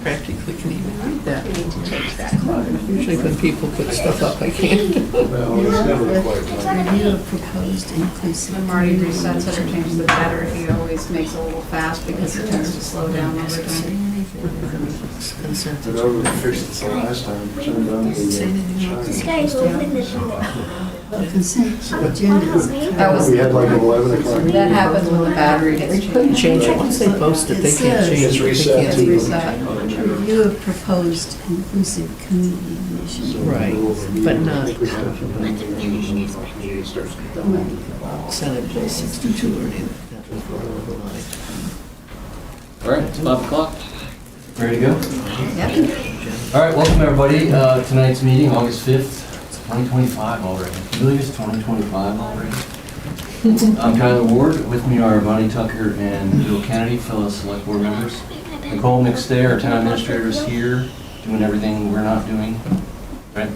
practically can even read that. We need to change that quote. Usually when people put stuff up, I can't. Well, it's never quite done. Review of proposed inclusive. When Marty resets it or changes the better, he always makes it a little fast because it tends to slow down over time. Consent But over fixed it the last time, turned on This the guy's open the consent agenda. That was, We had like an 11 o'clock. that happens when the battery gets They couldn't changed. change it. Once they post it, they can't change It's it. reset They It's can't. to- reset. Review of proposed inclusive community initiative. Right, but not Senate. Senate Bill 62 or anything. That was below the line. All right, it's 5 o'clock. Ready to go? Yep. All right, welcome everybody. Tonight's meeting, August 5th, 2025 already. Can you believe it's 2025 already? I'm Tyler Ward. With me are Bonnie Tucker and Bill Kennedy, fellow select board members. Nicole McStay, our town administrator, is here, doing everything we're not doing. Right?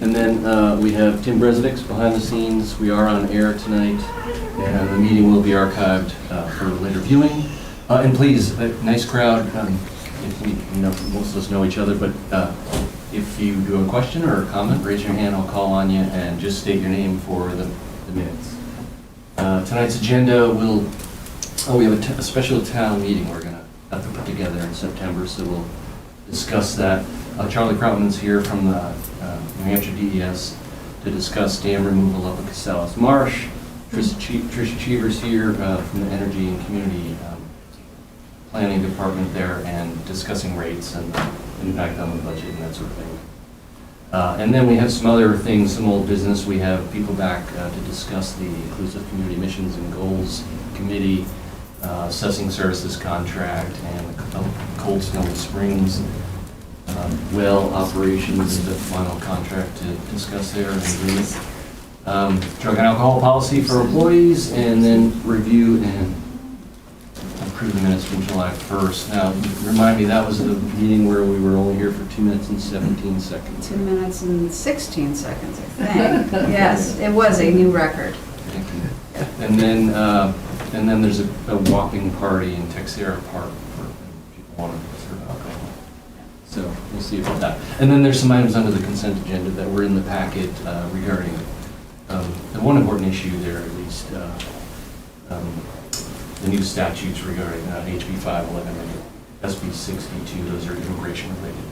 And then we have Tim Brezovics behind the scenes. We are on air tonight, and the meeting will be archived for later viewing. And please, nice crowd. If you know, most of us know each other, but if you do have a question or a comment, raise your hand. I'll call on you and just state your name for the minutes. Tonight's agenda we have a special town meeting we're going to have to put together in September, so we'll discuss that. Charlie Krautmann's here from the New Hampshire DES to discuss dam removal up at Casalis Marsh. Trisha Cheever's here from the Energy and Community Planning Department there, and discussing rates and impact on the budget and that sort of thing. And then we have some other things, some old business. We have people back to discuss the Inclusive Community Missions and Goals Committee, assessing services contract, and the Cold Snowy Springs well operations is the final contract to discuss there and agreement. Drug and alcohol policy for employees, and then review and approve the minutes from July 1st. Now, remind me, that was the meeting where we were only here for 2 minutes and 17 seconds. 2 minutes and 16 seconds, I think. Yes, it was a new record. Thank you. And then there's a whopping party in Texiera Park for people who want to serve alcohol. So we'll see about that. And then there's some items under the consent agenda that were in the packet regarding the one important issue there, at least, the new statutes regarding HB 511 and SB 62. Those are immigration related.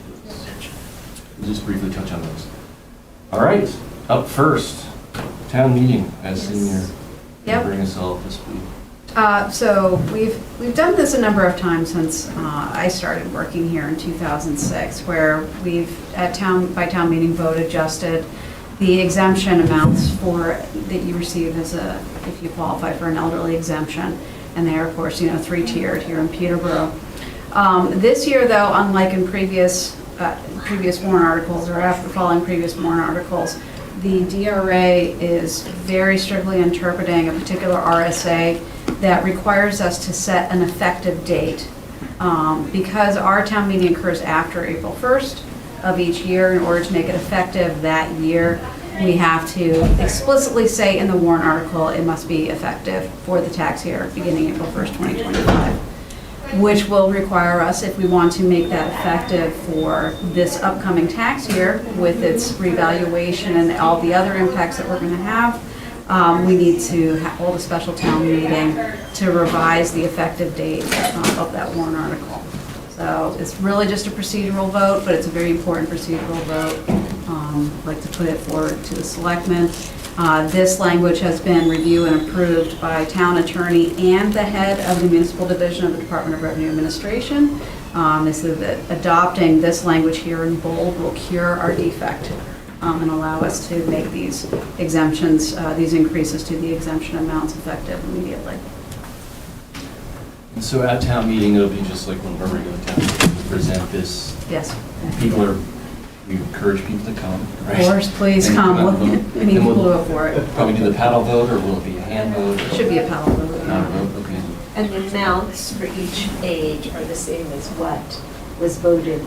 We'll just briefly touch on those. All right, up first, town meeting, as senior. Yep. Bring us all up to speed. So we've done this a number of times since I started working here in 2006, where we've by town meeting vote adjusted the exemption amounts that you receive if you qualify for an elderly exemption, and they are, of course, 3-tiered here in Peterborough. This year, though, unlike in previous warrant articles or after following previous warrant articles, the DRA is very strictly interpreting a particular RSA that requires us to set an effective date. Because our town meeting occurs after April 1st of each year, in order to make it effective that year, we have to explicitly say in the warrant article it must be effective for the tax year beginning April 1st, 2025, which will require us, if we want to make that effective for this upcoming tax year with its revaluation and all the other impacts that we're going to have, we need to hold a special town meeting to revise the effective date of that warrant article. So it's really just a procedural vote, but it's a very important procedural vote. I'd like to put it forward to the selectmen. This language has been reviewed and approved by town attorney and the head of the municipal division of the Department of Revenue Administration. This is that adopting this language here in bold will cure our defect and allow us to make these exemptions, these increases to the exemption amounts effective immediately. And so at town meeting, it'll be just like when we're regular town meeting, we present this. Yes. We encourage people to come, right? Of course, please And come. We need And people to vote for it. Probably do the paddle vote, or will it be a hand vote? It should be a paddle vote. Paddle vote, okay. And the amounts for each age are the same as what was voted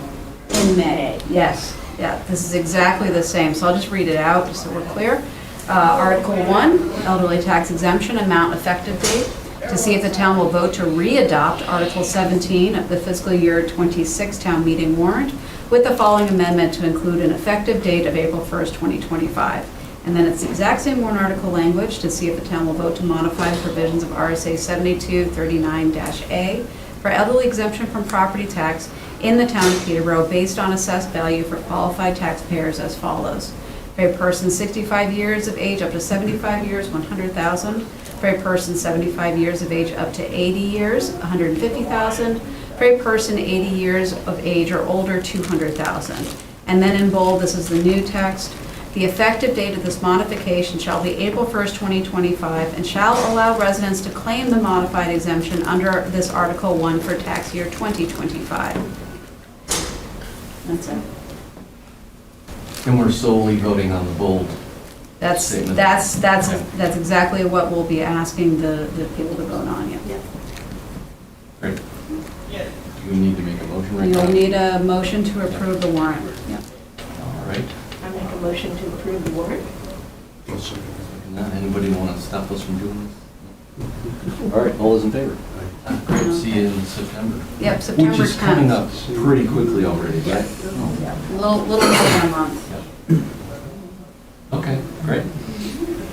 in May. Yes, yeah, this is exactly the same. So I'll just read it out just so we're clear. Article 1, elderly tax exemption amount effective date. to see if the town will vote to re-adopt Article 17 of the fiscal year 26 town meeting warrant with the following amendment to include an effective date of April 1st, 2025. And then it's the exact same warrant article language to see if the town will vote to modify the provisions of RSA 7239-A for elderly exemption from property tax in the town of Peterborough based on assessed value for qualified taxpayers as follows. For a person 65 years of age up to 75 years, 100,000. For a person 75 years of age up to 80 years, 150,000. For a person 80 years of age or older, 200,000. And then in bold, this is the new text. The effective date of this modification shall be April 1st, 2025, and shall allow residents to claim the modified exemption under this Article 1 for tax year 2025. That's it. And we're solely voting on the bold. That's Statement. that's exactly what we'll be asking the people to vote on, yeah. Great. Do you need to make a motion right now? You'll need a motion to approve the warrant. Yeah. All right. I make a motion to approve the warrant. Now, anybody want to stop us from doing this? All right, all those in favor? Great, see you in September. Yep, September 10th. Which is coming up pretty quickly already, right? A little more than a month. Okay, great.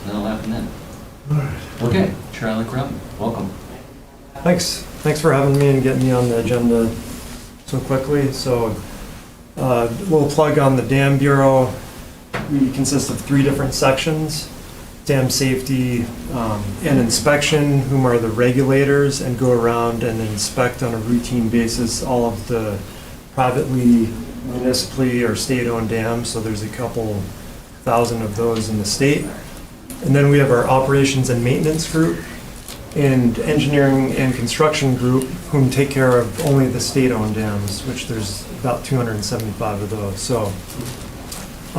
That'll happen then. Okay, Charlie Krautmann, welcome. Thanks for having me and getting me on the agenda so quickly. So, a little plug on the Dam Bureau. We consist of 3 different sections: dam safety and inspection, whom are the regulators, and go around and inspect on a routine basis all of the privately, municipally, or state-owned dams. So there's a couple thousand of those in the state. And then we have our operations and maintenance group and engineering and construction group, whom take care of only the state-owned dams, which there's about 275 of those. So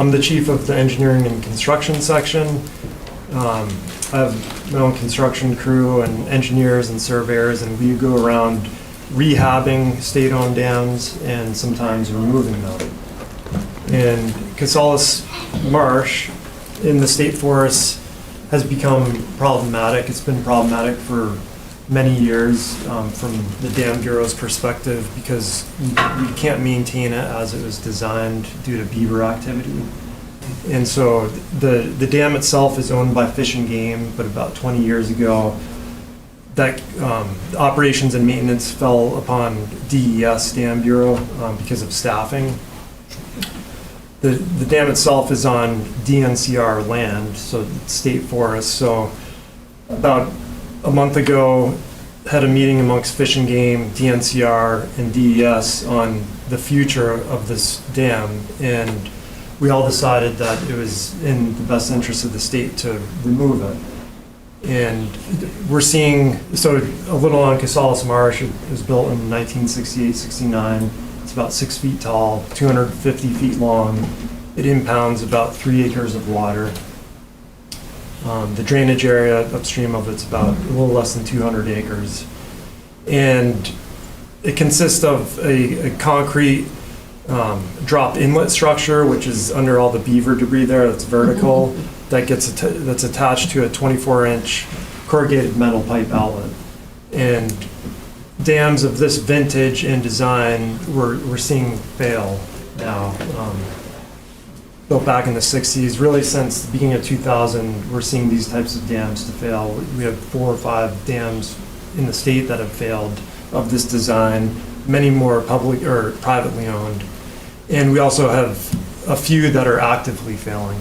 I'm the chief of the engineering and construction section. I have my own construction crew and engineers and surveyors, and we go around rehabbing state-owned dams and sometimes removing them. And Casalis Marsh in the state forests has become problematic. It's been problematic for many years from the Dam Bureau's perspective because we can't maintain it as it was designed due to beaver activity. And so the dam itself is owned by Fish and Game, but about 20 years ago, that operations and maintenance fell upon DES, Dam Bureau, because of staffing. The dam itself is on DNCR land, so it's state forest. So about a month ago, had a meeting amongst Fish and Game, DNCR, and DES on the future of this dam, and we all decided that it was in the best interest of the state to remove it. And we're seeing, so a little on Casalis Marsh, it was built in 1968-69. It's about 6 feet tall, 250 feet long. It impounds about 3 acres of water. The drainage area upstream of it's about a little less than 200 acres. And it consists of a concrete drop inlet structure, which is under all the beaver debris there, that's vertical, that's attached to a 24-inch corrugated metal pipe outlet. And dams of this vintage and design we're seeing fail now. Built back in the 60s, really since the beginning of 2000, we're seeing these types of dams to fail. We have 4 or 5 dams in the state that have failed of this design, many more public or privately owned. And we also have a few that are actively failing,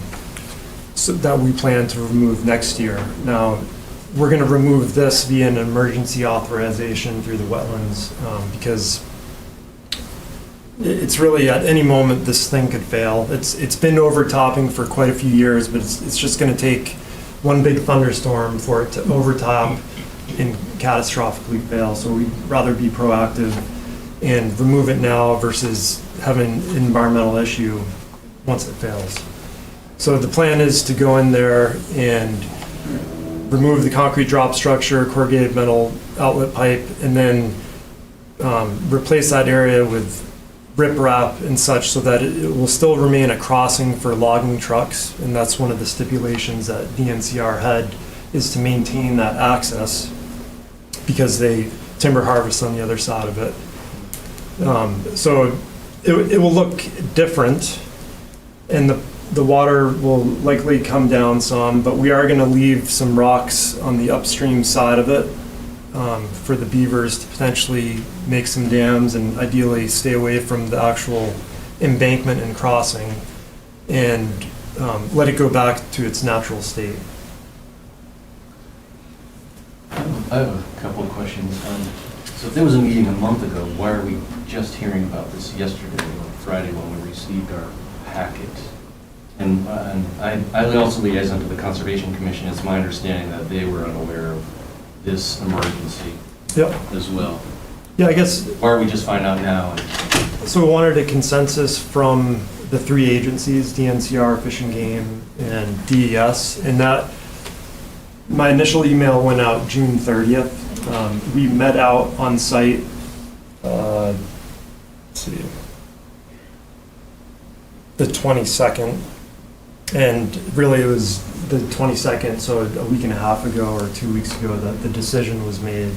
so that we plan to remove next year. Now, we're going to remove this via an emergency authorization through the wetlands because it's really at any moment this thing could fail. It's been overtopping for quite a few years, but it's just going to take one big thunderstorm for it to overtop and catastrophically fail. So we'd rather be proactive and remove it now versus having an environmental issue once it fails. So the plan is to go in there and remove the concrete drop structure, corrugated metal outlet pipe, and then replace that area with riprap and such so that it will still remain a crossing for logging trucks. And that's one of the stipulations that DNCR had, is to maintain that access. because they timber harvest on the other side of it. So it will look different, and the water will likely come down some, but we are going to leave some rocks on the upstream side of it for the beavers to potentially make some dams and ideally stay away from the actual embankment and crossing, and let it go back to its natural state. I have a couple of questions. So if there was a meeting a month ago, why are we just hearing about this yesterday or Friday when we received our packet? And I also liaison to the Conservation Commission. It's my understanding that they were unaware of this emergency Yep. as well. Yeah, I guess, Why are we just finding out now? so we wanted a consensus from the three agencies, DNCR, Fish and Game, and DES, and that, my initial email went out June 30th. We met out on site, let's see, the 22nd, and really it was the 22nd, so a week and a half ago or 2 weeks ago that the decision was made.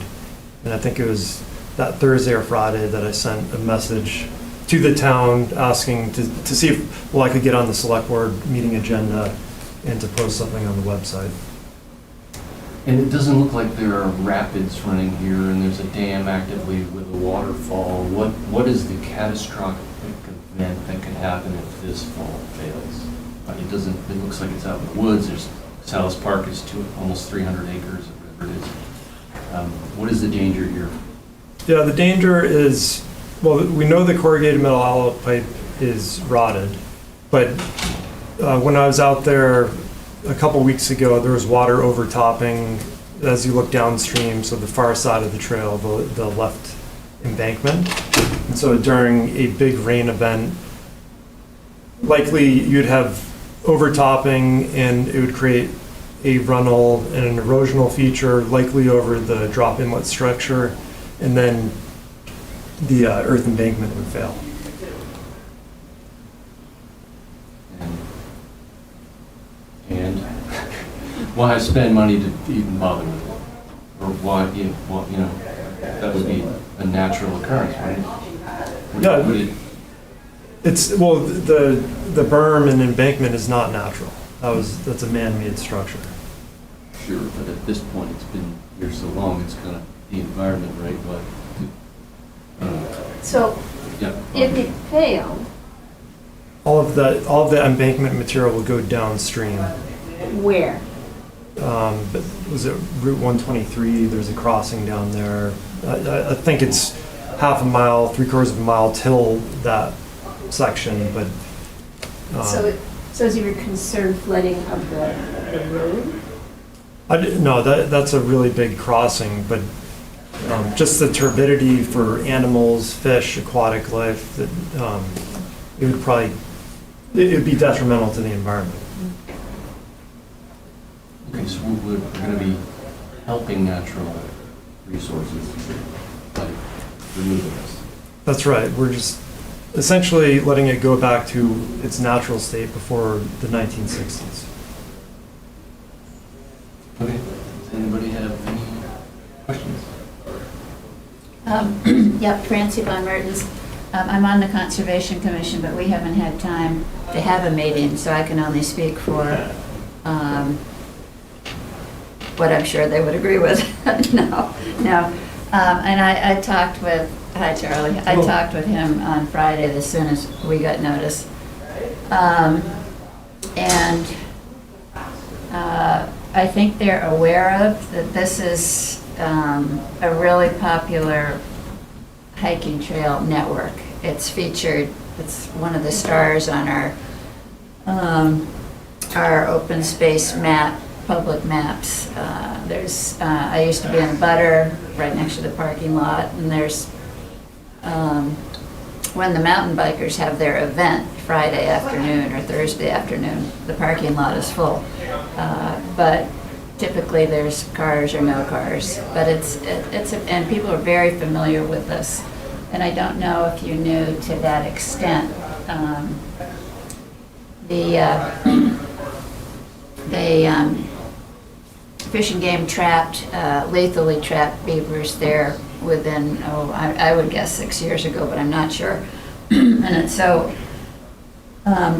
And I think it was that Thursday or Friday that I sent a message to the town asking to see if, I could get on the select board meeting agenda and to post something on the website. And it doesn't look like there are rapids running here, and there's a dam actively with a waterfall. What is the catastrophic event that could happen if this fall fails? It looks like it's out in the woods. There's Casalis Park is almost 300 acres, or whatever it is. What is the danger here? Yeah, the danger is, well, we know the corrugated metal outlet pipe is rotted, but when I was out there a couple weeks ago, there was water overtopping as you look downstream, so the far side of the trail, the left embankment. And so during a big rain event, likely you'd have overtopping and it would create a runnel and an erosional feature, likely over the drop inlet structure, and then the earth embankment would fail. And why spend money to even bother with it? Or why, that would be a natural occurrence, right? Yeah. Would it, It's, well, the berm and embankment is not natural. That's a man-made structure. sure, but at this point, it's been here so long, it's kind of the environment, right? But, So yeah. if it failed, All of the embankment material will go downstream. where? But was it Route 123? There's a crossing down there. I think it's half a mile, 3/4 of a mile till that section, but. So is your concern flooding of the road? No, that's a really big crossing, but just the turbidity for animals, fish, aquatic life, that it would be detrimental to the environment. Okay, so we're going to be helping natural resources by removing this. That's right. We're just essentially letting it go back to its natural state before the 1960s. Okay, does anybody have any questions? Yep, Francie Von Mertens. I'm on the Conservation Commission, but we haven't had time to have a meeting, so I can only speak for what I'm sure they would agree with. No. And I talked with, hi Charlie, I talked with him on Friday as soon as we got notice. And I think they're aware of that this is a really popular hiking trail network. It's featured, it's one of the stars on our open space map, public maps. I used to be in a butter right next to the parking lot, and there's, when the mountain bikers have their event Friday afternoon or Thursday afternoon, the parking lot is full. But typically there's cars or no cars, but and people are very familiar with this. And I don't know if you knew to that extent. Fish and Game trapped, lethally trapped beavers there within, I would guess 6 years ago, but I'm not sure. And it so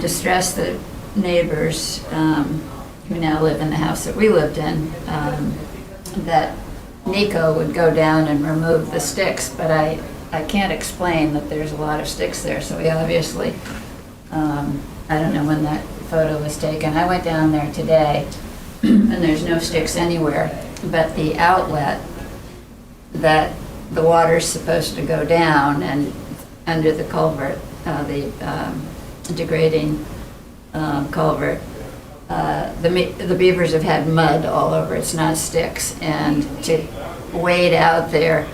distressed the neighbors who now live in the house that we lived in, that Nico would go down and remove the sticks, but I can't explain that there's a lot of sticks there, so we obviously, I don't know when that photo was taken. I went down there today, and there's no sticks anywhere, but the outlet that the water's supposed to go down and under the culvert, the degrading culvert, the beavers have had mud all over, it's not sticks, and to wade out there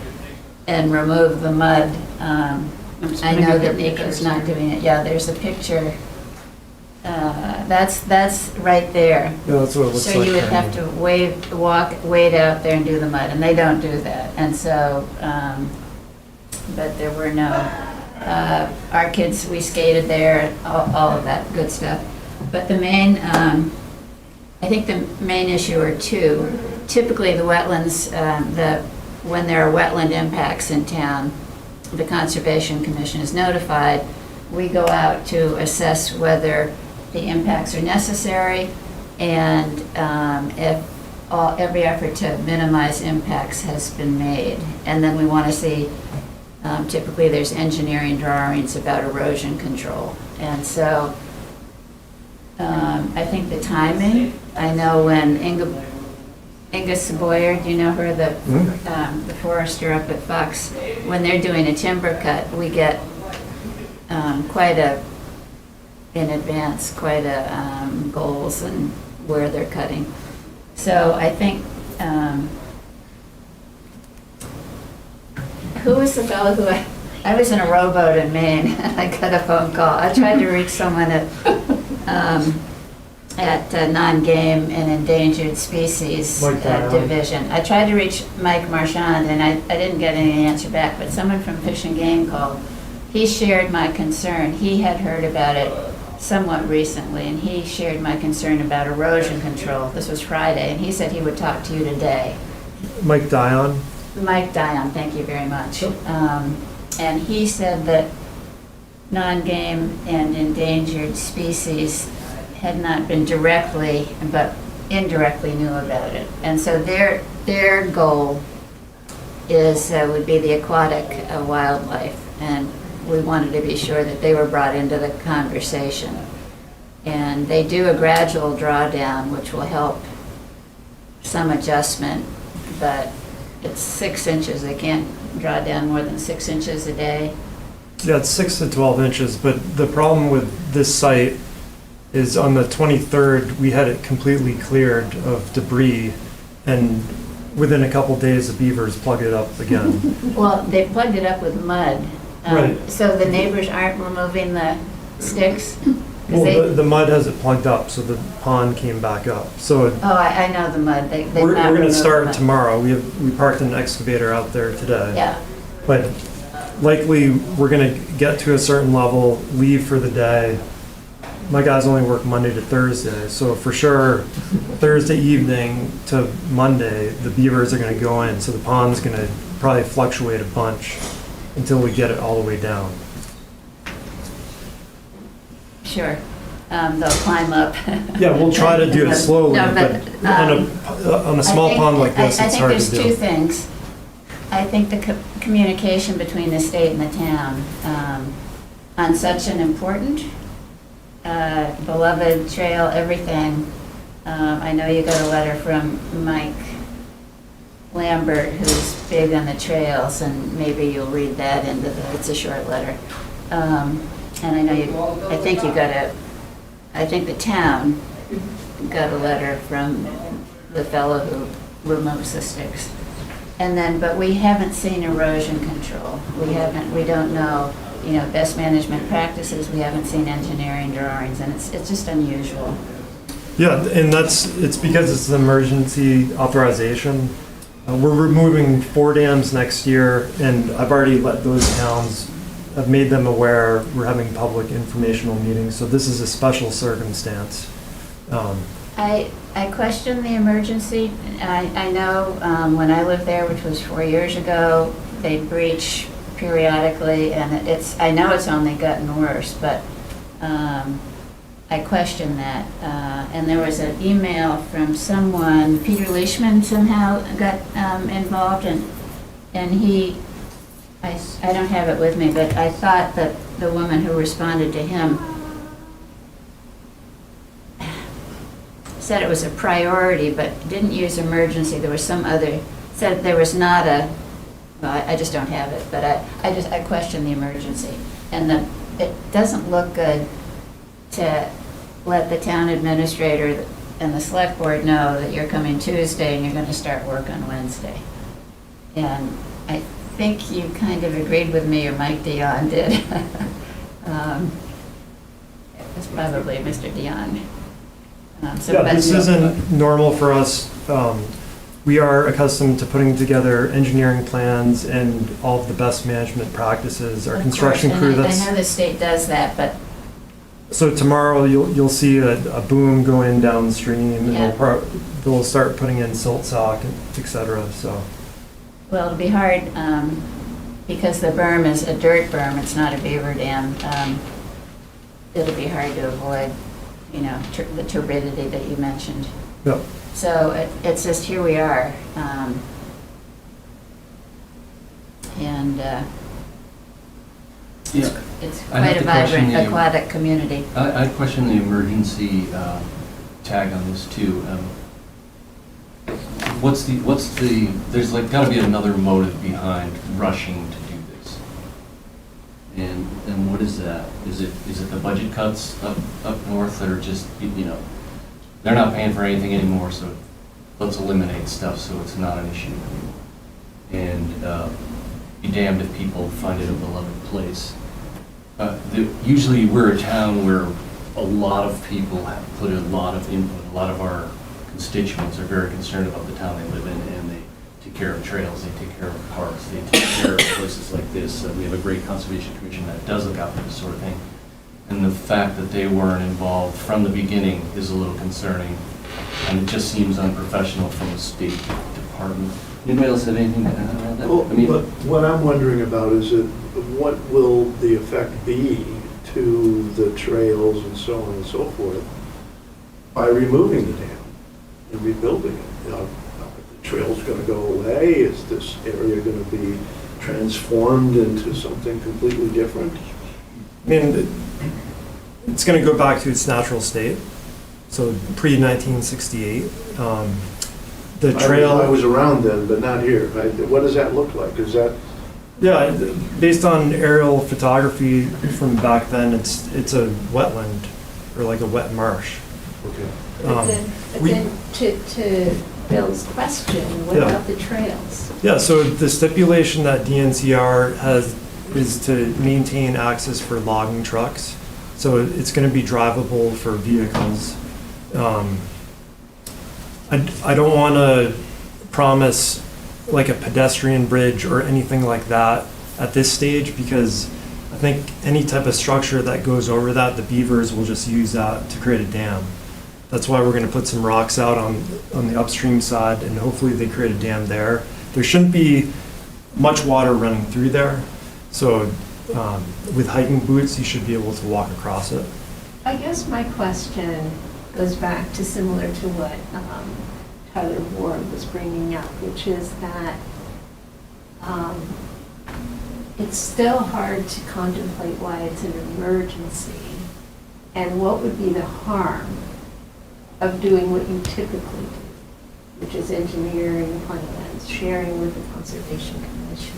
and remove the mud, I know that Nico's not doing it. Yeah, there's a picture. That's right there. Yeah, that's what it looks like. So you would have to wade out there and do the mud, and they don't do that. And so, but there were no, our kids, we skated there, all of that good stuff. But the main, I think the main issue are two. Typically, the wetlands, when there are wetland impacts in town, the Conservation Commission is notified. We go out to assess whether the impacts are necessary, and if every effort to minimize impacts has been made. And then we want to see, typically there's engineering drawings about erosion control. And so I think the timing, I know when Inga Savoyer, do you know her, the forester up at Fox, when they're doing a timber cut, we get in advance, goals and where they're cutting. So I think, who was the fellow who, I was in a rowboat in Maine, and I got a phone call. I tried to reach someone at non-game and endangered species division. I tried to reach Mike Marchand, and I didn't get any answer back, but someone from Fish and Game called. He shared my concern. He had heard about it somewhat recently, and he shared my concern about erosion control. This was Friday, and he said he would talk to you today. Mike Dion. Mike Dion, thank you very much. And he said that non-game and endangered species had not been directly, but indirectly knew about it. And so their goal is, would be the aquatic wildlife. And we wanted to be sure that they were brought into the conversation. And they do a gradual drawdown, which will help some adjustment, but it's 6 inches. They can't draw down more than 6 inches a day. Yeah, it's 6 to 12 inches, but the problem with this site is on the 23rd, we had it completely cleared of debris, and within a couple days, the beavers plugged it up again. Well, they plugged it up with mud. Right. So the neighbors aren't removing the sticks? Well, the mud has it plugged up, so the pond came back up. So Oh, I know the mud. we're going to start tomorrow. We parked an excavator out there today. Yeah. But likely, we're going to get to a certain level, leave for the day. My guys only work Monday to Thursday, so for sure, Thursday evening to Monday, the beavers are going to go in, so the pond's going to probably fluctuate a bunch until we get it all the way down. Sure. They'll climb up. Yeah, we'll try to do it slowly, No, but on a small pond like this, it's hard to do. I think there's two things. I think the communication between the state and the town on such an important, beloved trail, everything. I know you got a letter from Mike Lambert, who's big on the trails, and maybe you'll read that into it's a short letter. And I know I think the town got a letter from the fellow who removes the sticks. And then, but we haven't seen erosion control. We don't know, best management practices. We haven't seen engineering drawings, and it's just unusual. Yeah, and it's because it's an emergency authorization. We're removing 4 dams next year, and I've already let those towns, I've made them aware. We're having public informational meetings, so this is a special circumstance. I question the emergency. I know when I lived there, which was 4 years ago, they breach periodically, and I know it's only gotten worse, but I question that. And there was an email from someone, Peter Leishman somehow got involved, and he, I don't have it with me, but I thought that the woman who responded to him said it was a priority, but didn't use emergency. There was some other, said there was not a, well, I just don't have it, but I question the emergency. And it doesn't look good to let the town administrator and the select board know that you're coming Tuesday and you're going to start work on Wednesday. And I think you kind of agreed with me, or Mike Dion did. It was probably Mr. Dion. Yeah, this isn't normal for us. We are accustomed to putting together engineering plans and all of the best management practices. Our construction crew, I know the state does that, but so tomorrow you'll see a boom go in downstream, and Yeah. they'll start putting in silt sock, et cetera, so. well, it'll be hard because the berm is a dirt berm, it's not a beaver dam. It'll be hard to avoid, you know, the turbidity that you mentioned. Yep. So it's just, here we are. And Yeah. it's I'd have quite a to question vibrant the- aquatic community. I question the emergency tag on this too. There's like gotta be another motive behind rushing to do this. And what is that? Is it the budget cuts up north that are just, you know, they're not paying for anything anymore, so let's eliminate stuff so it's not an issue anymore. And be damned if people find it a beloved place. Usually we're a town where a lot of people have put a lot of input. A lot of our constituents are very concerned about the town they live in, and they take care of trails, they take care of parks, they take care of places like this. We have a great conservation commission that does look out for this sort of thing. And the fact that they weren't involved from the beginning is a little concerning, and it just seems unprofessional from the State Department. Anybody else have anything to add about that? Well, I mean, but what I'm wondering about is what will the effect be to the trails and so on and so forth by removing the dam and rebuilding it? Are the trails going to go away? Is this area going to be transformed into something completely different? I mean, it's going to go back to its natural state, so pre-1968. The trail... I was around then, but not here. What does that look like? Is that... Yeah, based on aerial photography from back then, it's a wetland, or like a wet marsh. Okay. But then to Bill's question, what Yeah. about the trails? Yeah, so the stipulation that DNCR has is to maintain access for logging trucks. So it's going to be drivable for vehicles. I don't want to promise like a pedestrian bridge or anything like that at this stage, because I think any type of structure that goes over that, the beavers will just use that to create a dam. That's why we're going to put some rocks out on the upstream side, and hopefully they create a dam there. There shouldn't be much water running through there, so with hiking boots, you should be able to walk across it. I guess my question goes back to similar to what Tyler Ward was bringing up, which is that it's still hard to contemplate why it's an emergency, and what would be the harm of doing what you typically do, which is engineering plans, sharing with the Conservation Commission,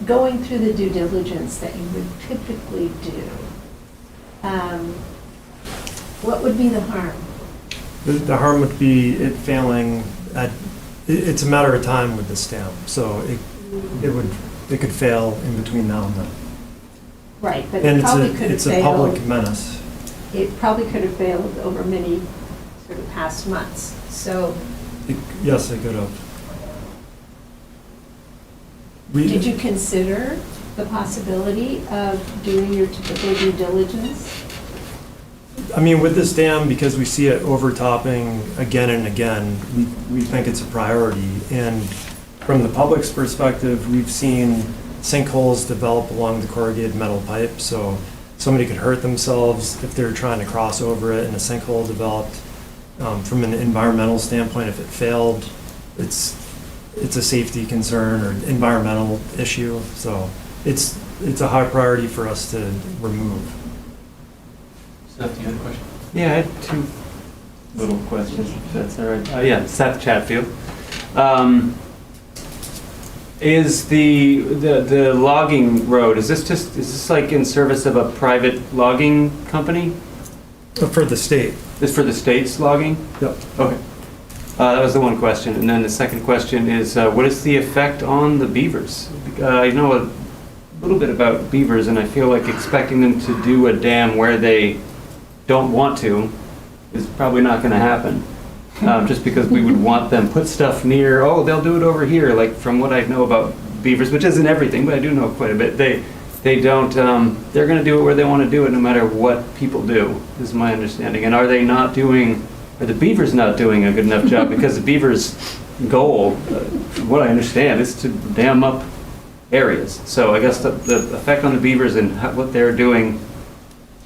going through the due diligence that you would typically do. What would be the harm? The harm would be it failing it's a matter of time with the stamp, so it could fail in between now and then. Right, but And it probably could have it's a public failed. menace. It probably could have failed over many sort of past months. So Yes, it could have. did you consider the possibility of doing your typical due diligence? I mean, with this dam, because we see it overtopping again and again, we think it's a priority. And from the public's perspective, we've seen sinkholes develop along the corrugated metal pipe, so somebody could hurt themselves if they're trying to cross over it and a sinkhole developed. From an environmental standpoint, if it failed, it's a safety concern or environmental issue, so it's a high priority for us to remove. Seth, you had a question? Yeah, I had two little questions, if that's all right. Yeah, Seth Chatfield. Is the logging road, is this like in service of a private logging company? For the state. Is for the state's logging? Yep. Okay. That was the one question. And then the second question is, what is the effect on the beavers? I know a little bit about beavers, and I feel like expecting them to do a dam where they don't want to is probably not going to happen. Just because we would want them put stuff near, oh, they'll do it over here. Like from what I know about beavers, which isn't everything, but I do know quite a bit. They don't, they're going to do it where they want to do it no matter what people do, is my understanding. And are the beavers not doing a good enough job? Because the beavers' goal, from what I understand, is to dam up areas. So I guess the effect on the beavers and what they're doing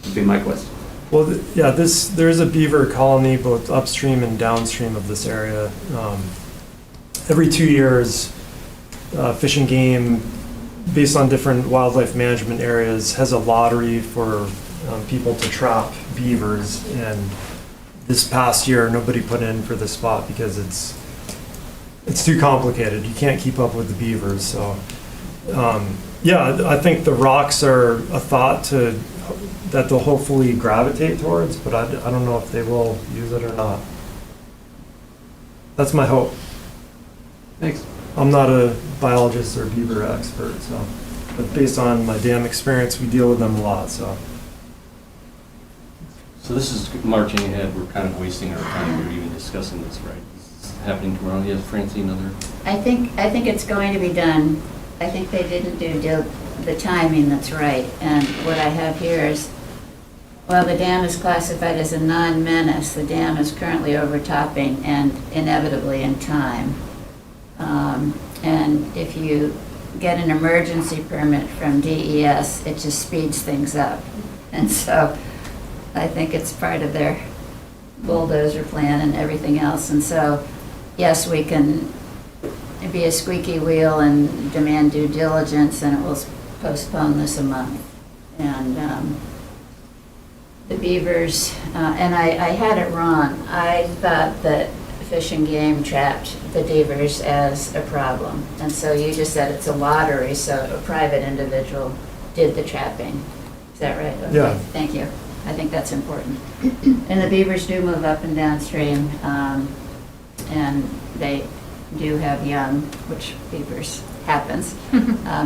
would be my question. Well, yeah, there's a beaver colony both upstream and downstream of this area. Every 2 years, Fish and Game, based on different wildlife management areas, has a lottery for people to trap beavers. And this past year, nobody put in for this spot because it's too complicated. You can't keep up with the beavers. So, yeah, I think the rocks are a thought that they'll hopefully gravitate towards, but I don't know if they will use it or not. That's my hope. Thanks. I'm not a biologist or beaver expert, so, but based on my dam experience, we deal with them a lot, so. So this is marching ahead, we're kind of wasting our time, we're even discussing this, right? This is happening tomorrow. Yes, Francine, other? I think it's going to be done. I think they didn't do the timing that's right. And what I have here is, well, the dam is classified as a non-menace. The dam is currently overtopping and inevitably in time. And if you get an emergency permit from DES, it just speeds things up. And so I think it's part of their bulldozer plan and everything else. And so, yes, we can be a squeaky wheel and demand due diligence, and it will postpone this a month. And the beavers, and I had it wrong. I thought that Fish and Game trapped the beavers as a problem. And so you just said it's a lottery, so a private individual did the trapping. Is that right? Okay. Yeah. Thank you. I think that's important. And the beavers do move up and downstream, and they do have young, which beavers happens.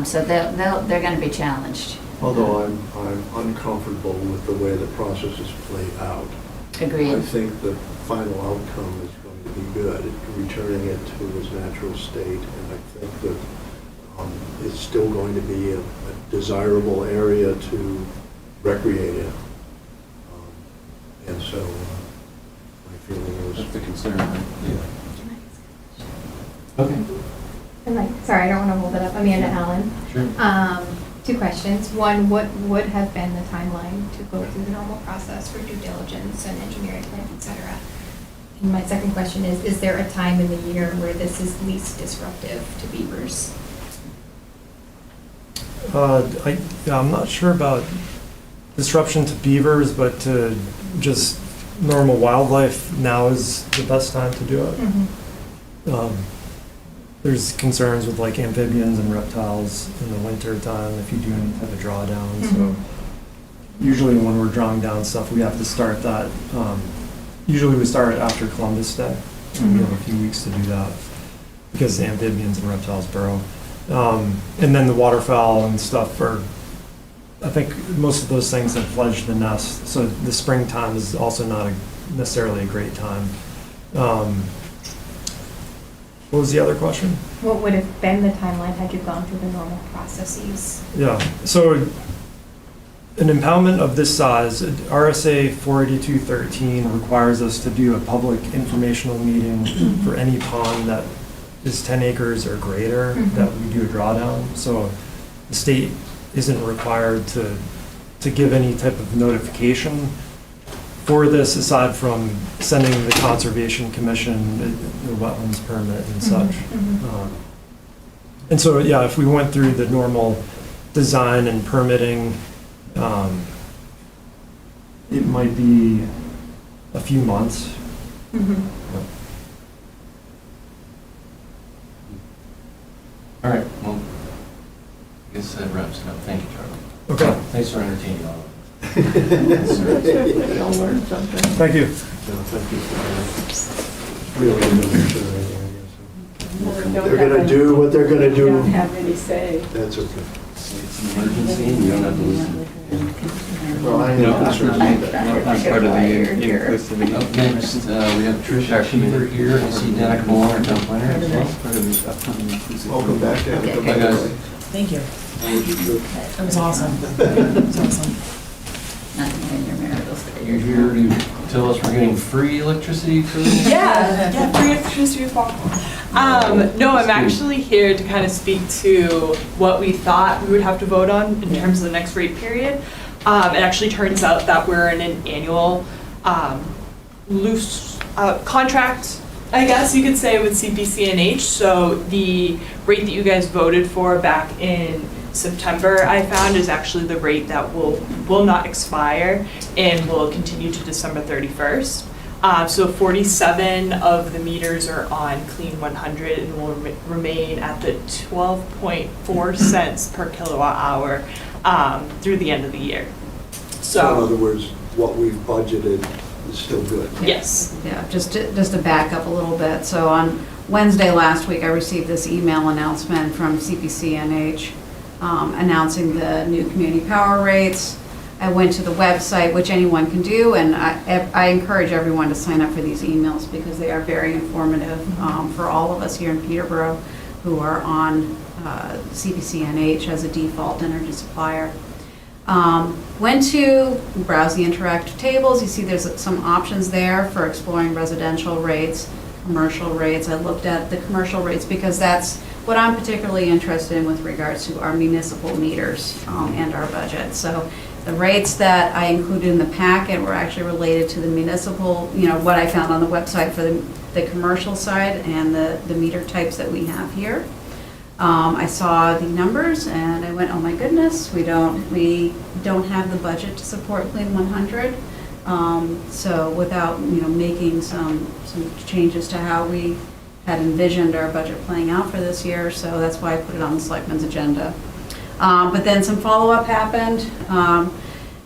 So they're going to be challenged. Although I'm uncomfortable with the way the process is played out. Agreed. I think the final outcome is going to be good, returning it to its natural state, and I think that it's still going to be a desirable area to recreate in. And so my feeling is... That's the concern, right? Yeah. Okay. And like, sorry, I don't want to hold it up. Amanda Allen. Sure. 2 questions. One, what would have been the timeline to go through the normal process for due diligence and engineering plans, et cetera? And my second question is there a time in the year where this is least disruptive to beavers? I'm not sure about disruption to beavers, but to just normal wildlife, now is the best time to do it. Mm-hmm. There's concerns with like amphibians and reptiles in the winter time if you do any type of drawdown. Mm-hmm. So usually when we're drawing down stuff, we have to start that. Usually we start after Columbus Day, and we have a few weeks to do that because the amphibians and reptiles burrow. And then the waterfowl and stuff are, I think most of those things have fledged the nest. So the springtime is also not necessarily a great time. What was the other question? What would have been the timeline had you gone through the normal processes? Yeah, so an impoundment of this size, RSA 48213 requires us to do a public informational meeting for any pond that is 10 acres or greater that we do a drawdown. So the state isn't required to give any type of notification for this aside from sending the Conservation Commission the wetlands permit and such. And so, yeah, if we went through the normal design and permitting, it might be a few months. All right, well, I guess that wraps it up. Thank you, Charlie. Okay, Thanks for entertaining all of us. They'll learn something. thank you. No, thank you for really making sure, I guess. They're gonna do what they're gonna do. Don't have any say. That's okay. It's an emergency, and you don't have to listen. Well, I No, know that's concerns right. with that. Not part of the inclusivity. Up next, we have Trisha Cheever here. I see Danica Moore, our town planner as well. Part of this upcoming inclusivity. Welcome back, Danica. Bye, guys. Thank you. That was awesome. That was awesome. Nothing in your marital status. You're here to tell us we're getting free electricity for this? Yeah, free electricity for no, I'm actually here to kind of speak to what we thought we would have to vote on in terms of the next rate period. It actually turns out that we're in an annual loose contract, I guess you could say, with CPCNH. So the rate that you guys voted for back in September, I found, is actually the rate that will not expire and will continue to December 31st. So 47 of the meters are on Clean 100 and will remain at the 12.4 cents per kilowatt hour through the end of the year. So in other words, what we've budgeted is still good. Yes. Yeah, just to back up a little bit. So on Wednesday last week, I received this email announcement from CPCNH announcing the new community power rates. I went to the website, which anyone can do, and I encourage everyone to sign up for these emails because they are very informative for all of us here in Peterborough who are on CPCNH as a default energy supplier. Went to browse the interactive tables. You see there's some options there for exploring residential rates, commercial rates. I looked at the commercial rates because that's what I'm particularly interested in with regards to our municipal meters and our budget. So the rates that I included in the packet were actually related to the municipal, what I found on the website for the commercial side and the meter types that we have here. I saw the numbers and I went, oh my goodness, we don't have the budget to support Clean 100. So without making some changes to how we had envisioned our budget playing out for this year, so that's why I put it on the selectmen's agenda. But then some follow-up happened,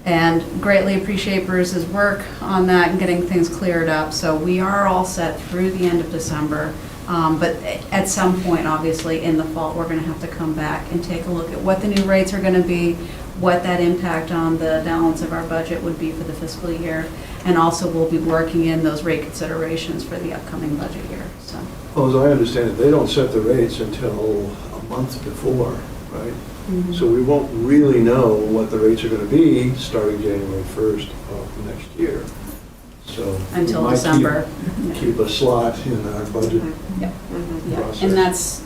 and greatly appreciate Bruce's work on that and getting things cleared up. So we are all set through the end of December. But at some point, obviously, in the fall, we're going to have to come back and take a look at what the new rates are going to be, what that impact on the balance of our budget would be for the fiscal year, and also we'll be working in those rate considerations for the upcoming budget year. So. Well, as I understand it, they don't set the rates until a month before, right? Mm-hmm. So we won't really know what the rates are going to be starting January 1st of next year. So Until we might December. keep a slot in our budget Yep. Yeah. process. And that's,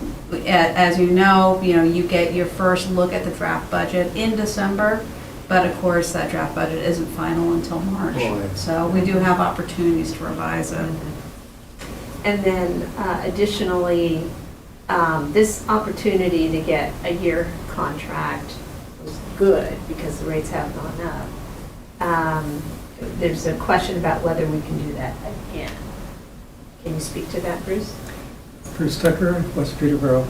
as you know, you get your first look at the draft budget in December, but of course, that draft budget isn't final until March. Right. So we do have opportunities to revise it. And then additionally, this opportunity to get a year contract was good because the rates have gone up. There's a question about whether we can do that again. Can you speak to that, Bruce? Bruce Tucker, West Peterborough.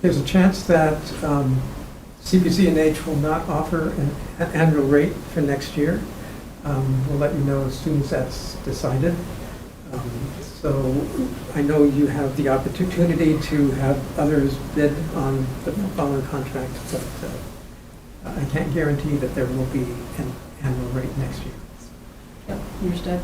There's a chance that CPCNH will not offer an annual rate for next year. We'll let you know as soon as that's decided. So I know you have the opportunity to have others bid on the following contract, but I can't guarantee that there will be an annual rate next year. Yep, understood.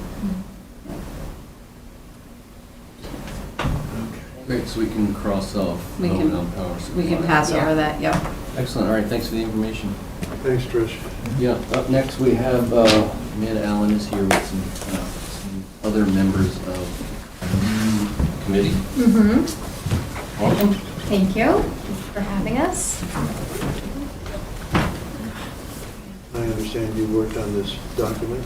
Great, so we can cross off We vote can- on power supply. We can pass over that, yep. Excellent, all right, thanks for the information. Thanks, Trish. Yeah, up next we have, Amanda Allen is here with some other members of the committee. Mm-hmm. Welcome. Thank you for having us. I understand you worked on this document.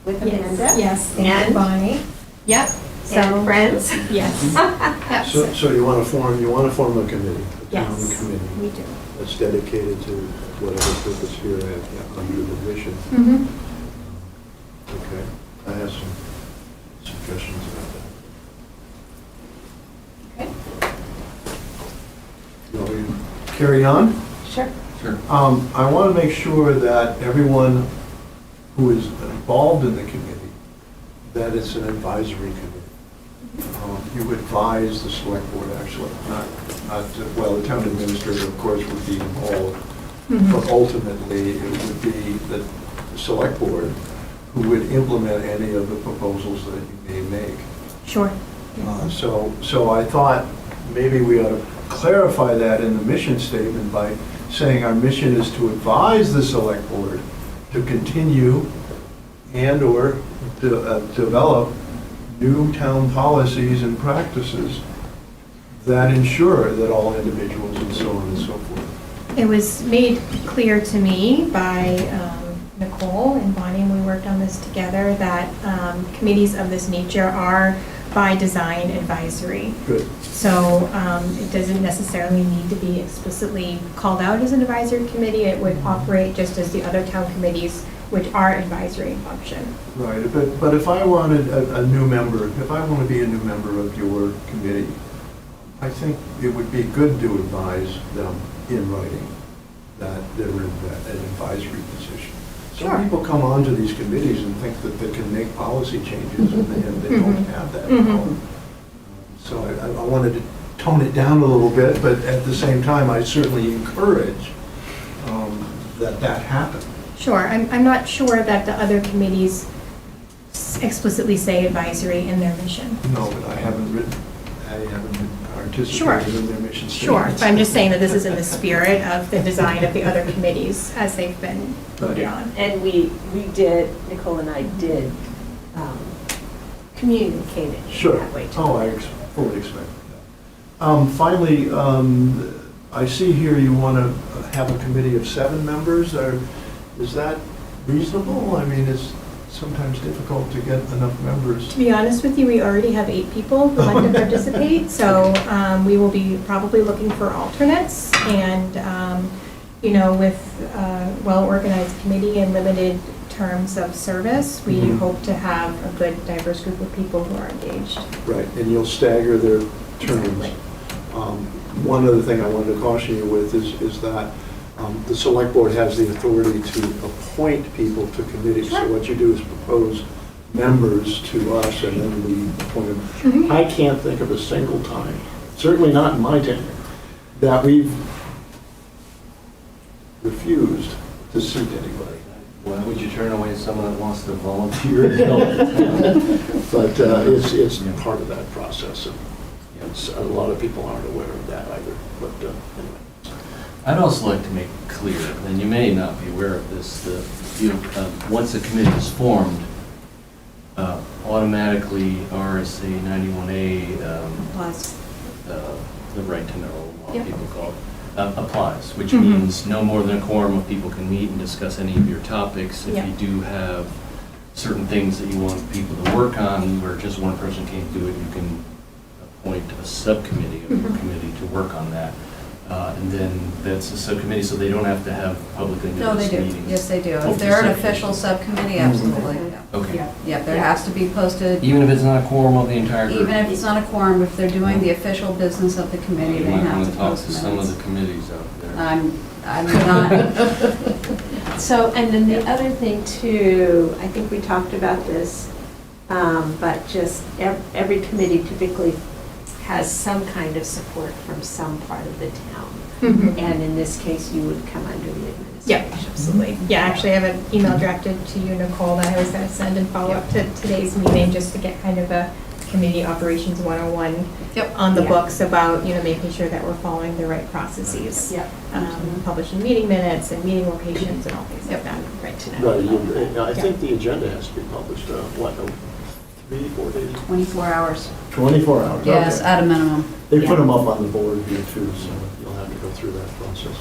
With Amanda? Yes, And? and Bonnie. Yep. And friends? Yes. Yep. So you want to form a committee, a town Yes, committee we do. that's dedicated to whatever purpose here under the mission. Mm-hmm. Okay, I have some suggestions about that. Okay. You want me to carry on? Sure. Sure. I want to make sure that everyone who is involved in the committee, that it's an advisory committee. You advise the select board, actually, well, the town administrator, of course, would be involved, but ultimately, it would be the select board who would implement any of the proposals that you may make. Sure. So I thought maybe we ought to clarify that in the mission statement by saying our mission is to advise the select board to continue and/or to develop new town policies and practices that ensure that all individuals and so on and so forth. It was made clear to me by Nicole and Bonnie, and we worked on this together, that committees of this nature are by design advisory. Good. So it doesn't necessarily need to be explicitly called out as an advisory committee. It would operate just as the other town committees, which are advisory function. Right, but if I wanted a new member, if I want to be a new member of your committee, I think it would be good to advise them in writing that they're in an advisory position. Sure. Some people come onto these committees and think that they can make policy changes and they don't have that power. So I wanted to tone it down a little bit, but at the same time, I certainly encourage that happen. Sure, I'm not sure that the other committees explicitly say advisory in their mission. No, but I haven't participated in their mission Sure, statements. but I'm just saying that this is in the spirit of the design of the other committees as they've been voted on. And we did, Nicole and I did communicate it Sure. that way too. Oh, I fully expect that. Finally, I see here you want to have a committee of 7 members. Is that reasonable? I mean, it's sometimes difficult to get enough members. To be honest with you, we already have 8 people who like to participate, so we will be probably looking for alternates. And, with a well-organized committee and limited terms of service, we hope to have a good diverse group of people who are engaged. Right, and you'll stagger their terms. Exactly. One other thing I wanted to caution you with is that the select board has the authority to appoint people to committees. Sure. So what you do is propose members to us and then we appoint them. I can't think of a single time, certainly not in my tenure, that we've refused to seat anybody. Why would you turn away someone that wants to volunteer to help the town? But it's part of that process. And a lot of people aren't aware of that either. But anyway. I'd also like to make clear, and you may not be aware of this, once a committee is formed, automatically RSA 91A, Plus, the right to know, what Yep. people call it, applies, which means no more than a quorum of people can meet and discuss any of your topics. If Yep. you do have certain things that you want people to work on, where just one person can't do it, you can appoint a subcommittee of your committee to work on that. And then that's a subcommittee, so they don't have to have publicly no, they noticed do. meetings. Yes, they do. Oh, If they're an subcommittee. official subcommittee, absolutely. Yeah. Okay. Yeah, there has to be posted, Even if it's not a quorum of the entire group? even if it's not a quorum, if they're doing the official business of the committee, You they might have want to to talk post to some of minutes. the committees out there. I'm not, So, and then the other thing too, I think we talked about this, but just every committee typically has some kind of support from some part of the town. And in this case, you would come under the Yeah, administration. absolutely. Yeah, actually, I have an email directed to you, Nicole, that I was going to send and follow up to today's meeting, just to get kind of a Community Operations 101 Yep. on the Yeah. books about, making sure that we're following the right processes. Yep. Publishing meeting minutes and meeting locations and all things like that. Right. Right, I think the agenda has to be published, 3-4 days? 24 hours. 24 hours, Yes, okay. at a minimum. They put them up on the board view too, so you'll have to go through that process.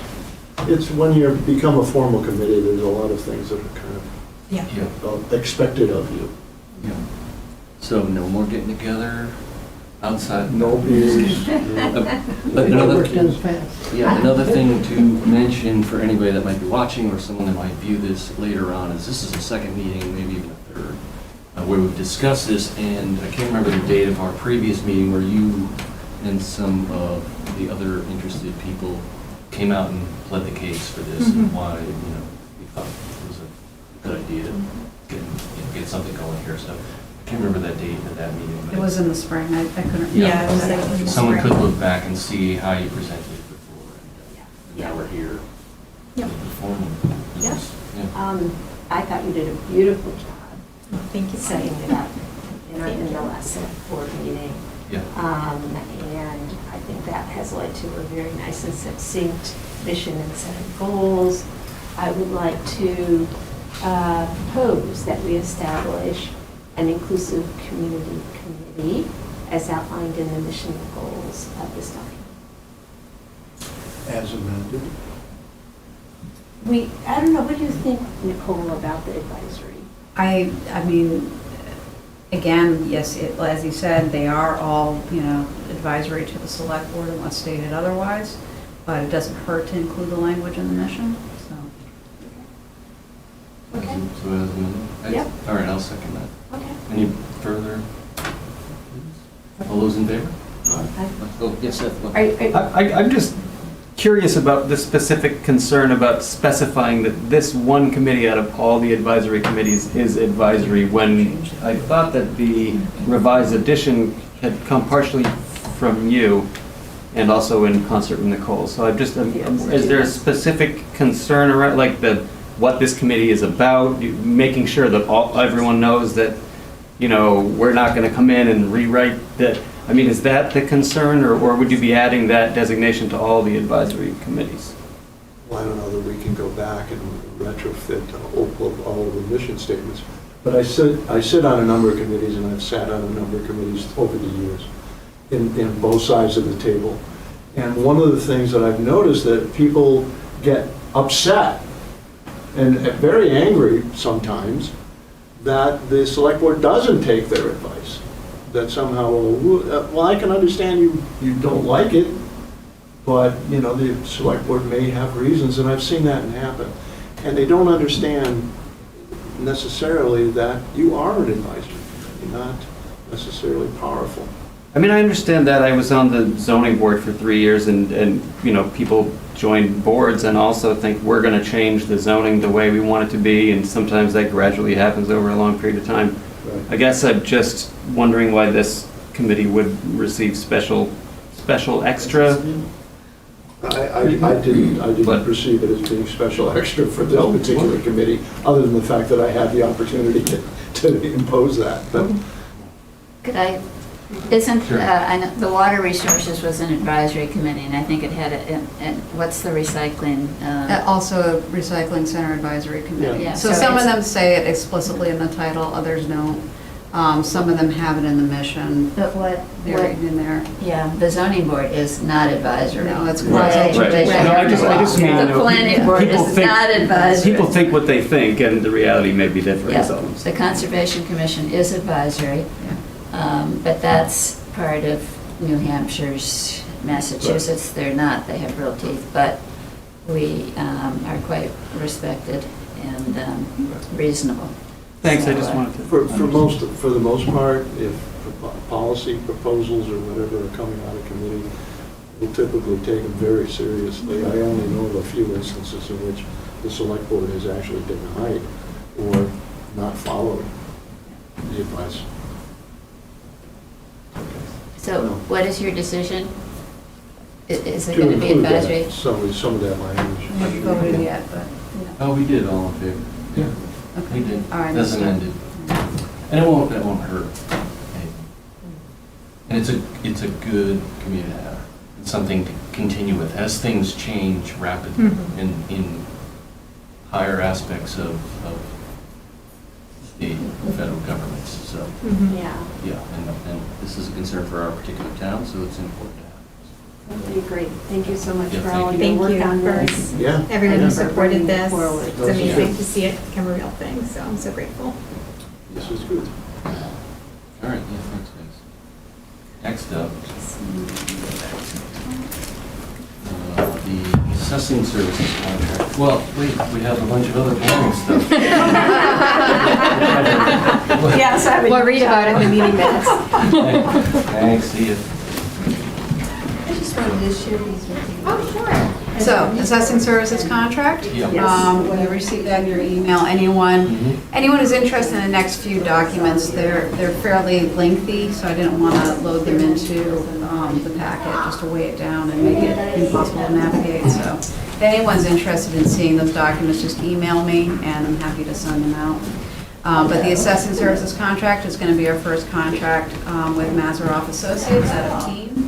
It's when you become a formal committee, there's a lot of things that are kind Yeah. Yeah, of expected of you. yeah. So no more getting together outside. No beers. Another, Working fast. yeah, another thing to mention for anybody that might be watching or someone that might view this later on is this is the second meeting, maybe even a third, where we've discussed this, and I can't remember the date of our previous meeting where you and some of the other interested people came out and pled the case for this and why, we thought it was a good idea to get something going here. So I can't remember that date of that meeting. But It was in the spring. I couldn't. Yeah, it was like in the someone spring. could look back and see how you presented it before. And now we're here. Yep. Formal. Yep. Yeah. I thought you did a beautiful job Thank you. setting it up in the last select board meeting. Yeah. And I think that has led to a very nice and succinct mission and set of goals. I would like to propose that we establish an inclusive community committee as outlined in the mission and goals of this document. As amended. I don't know, what do you think, Nicole, about the advisory? I mean, again, yes, as you said, they are all, advisory to the select board unless stated otherwise, but it doesn't hurt to include the language in the mission, so. Okay. So as amended? Yep. All right, I'll second that. Okay. Any further? All those in favor? I- Oh, yes, Seth. Are you- I'm just curious about the specific concern about specifying that this one committee out of all the advisory committees is advisory, when I thought that the revised edition had come partially from you and also in concert with Nicole. So I'm just, is there a specific concern around, like, what this committee is about, making sure that everyone knows that, we're not going to come in and rewrite that? I mean, is that the concern, or would you be adding that designation to all the advisory committees? Well, I don't know that we can go back and retrofit all of the mission statements. But I sit on a number of committees, and I've sat on a number of committees over the years in both sides of the table. And one of the things that I've noticed that people get upset and very angry sometimes that the select board doesn't take their advice. That somehow, well, I can understand you don't like it, but, the select board may have reasons, and I've seen that happen. And they don't understand necessarily that you are an advisor. You're not necessarily powerful. I mean, I understand that. I was on the zoning board for 3 years, and people join boards and also think we're going to change the zoning the way we want it to be, and sometimes that gradually happens over a long period of time. Right. I guess I'm just wondering why this committee would receive special extra. I didn't But- perceive it as being special extra for this particular committee, other than the fact that I had the opportunity to impose that. But Could I, isn't, Sure. I know the water resources was an advisory committee, and I think it had, and what's the recycling? Also a recycling center advisory committee. Yeah. So So some of it's- them say it explicitly in the title, others don't. Some of them have it in the mission, But they're written in there. yeah, the zoning board is not advisory. No, it's Right. quasi-judicial. No, I just mean, The planning board people is think- not advisory. People think what they think, and the reality may be different, Yeah, so. the Conservation Commission is advisory, but that's part of New Hampshire's, Massachusetts, they're not, they have real teeth, but we are quite respected and reasonable. Thanks, I So, just wanted to. for the most part, if policy proposals or whatever are coming out of committee, we'll typically take them very seriously. I only know of a few instances in which the select board has actually denied or not followed the advice. So what is your decision? Is it To going to be include that, advisory? some of that language. We haven't voted yet, but, Oh, we did, all in favor? Yeah. We okay. did, All right. as amended. And it won't hurt. And it's a good community to have. It's something to continue with as things change rapidly in higher aspects of state and federal governments. So, Yeah, and this is a concern for our particular town, so it's important to have. that'd be great. Thank you so much Yeah, for thank all you. your Thank work you on for this. Yeah. everyone Yeah. who supported Bringing it this. forward. It's amazing to see it become a real thing, so I'm so grateful. This is good. All right, yeah, thanks, guys. Next up, the assessing services contract. Well, wait, we have a bunch of other boring stuff. Yes, I would. We'll read about it in the meeting minutes. Thanks, see you. I just wanted to share these with you. Oh, sure. So, assessing services contract? Yeah. You received that in your email. Anyone who's interested in the next few documents, they're fairly lengthy, so I didn't want to load them into the packet, just to weigh it down and make it impossible to navigate. So if anyone's interested in seeing those documents, just email me, and I'm happy to send them out. But the assessing services contract is going to be our first contract with Mazeroff Associates out of Keene.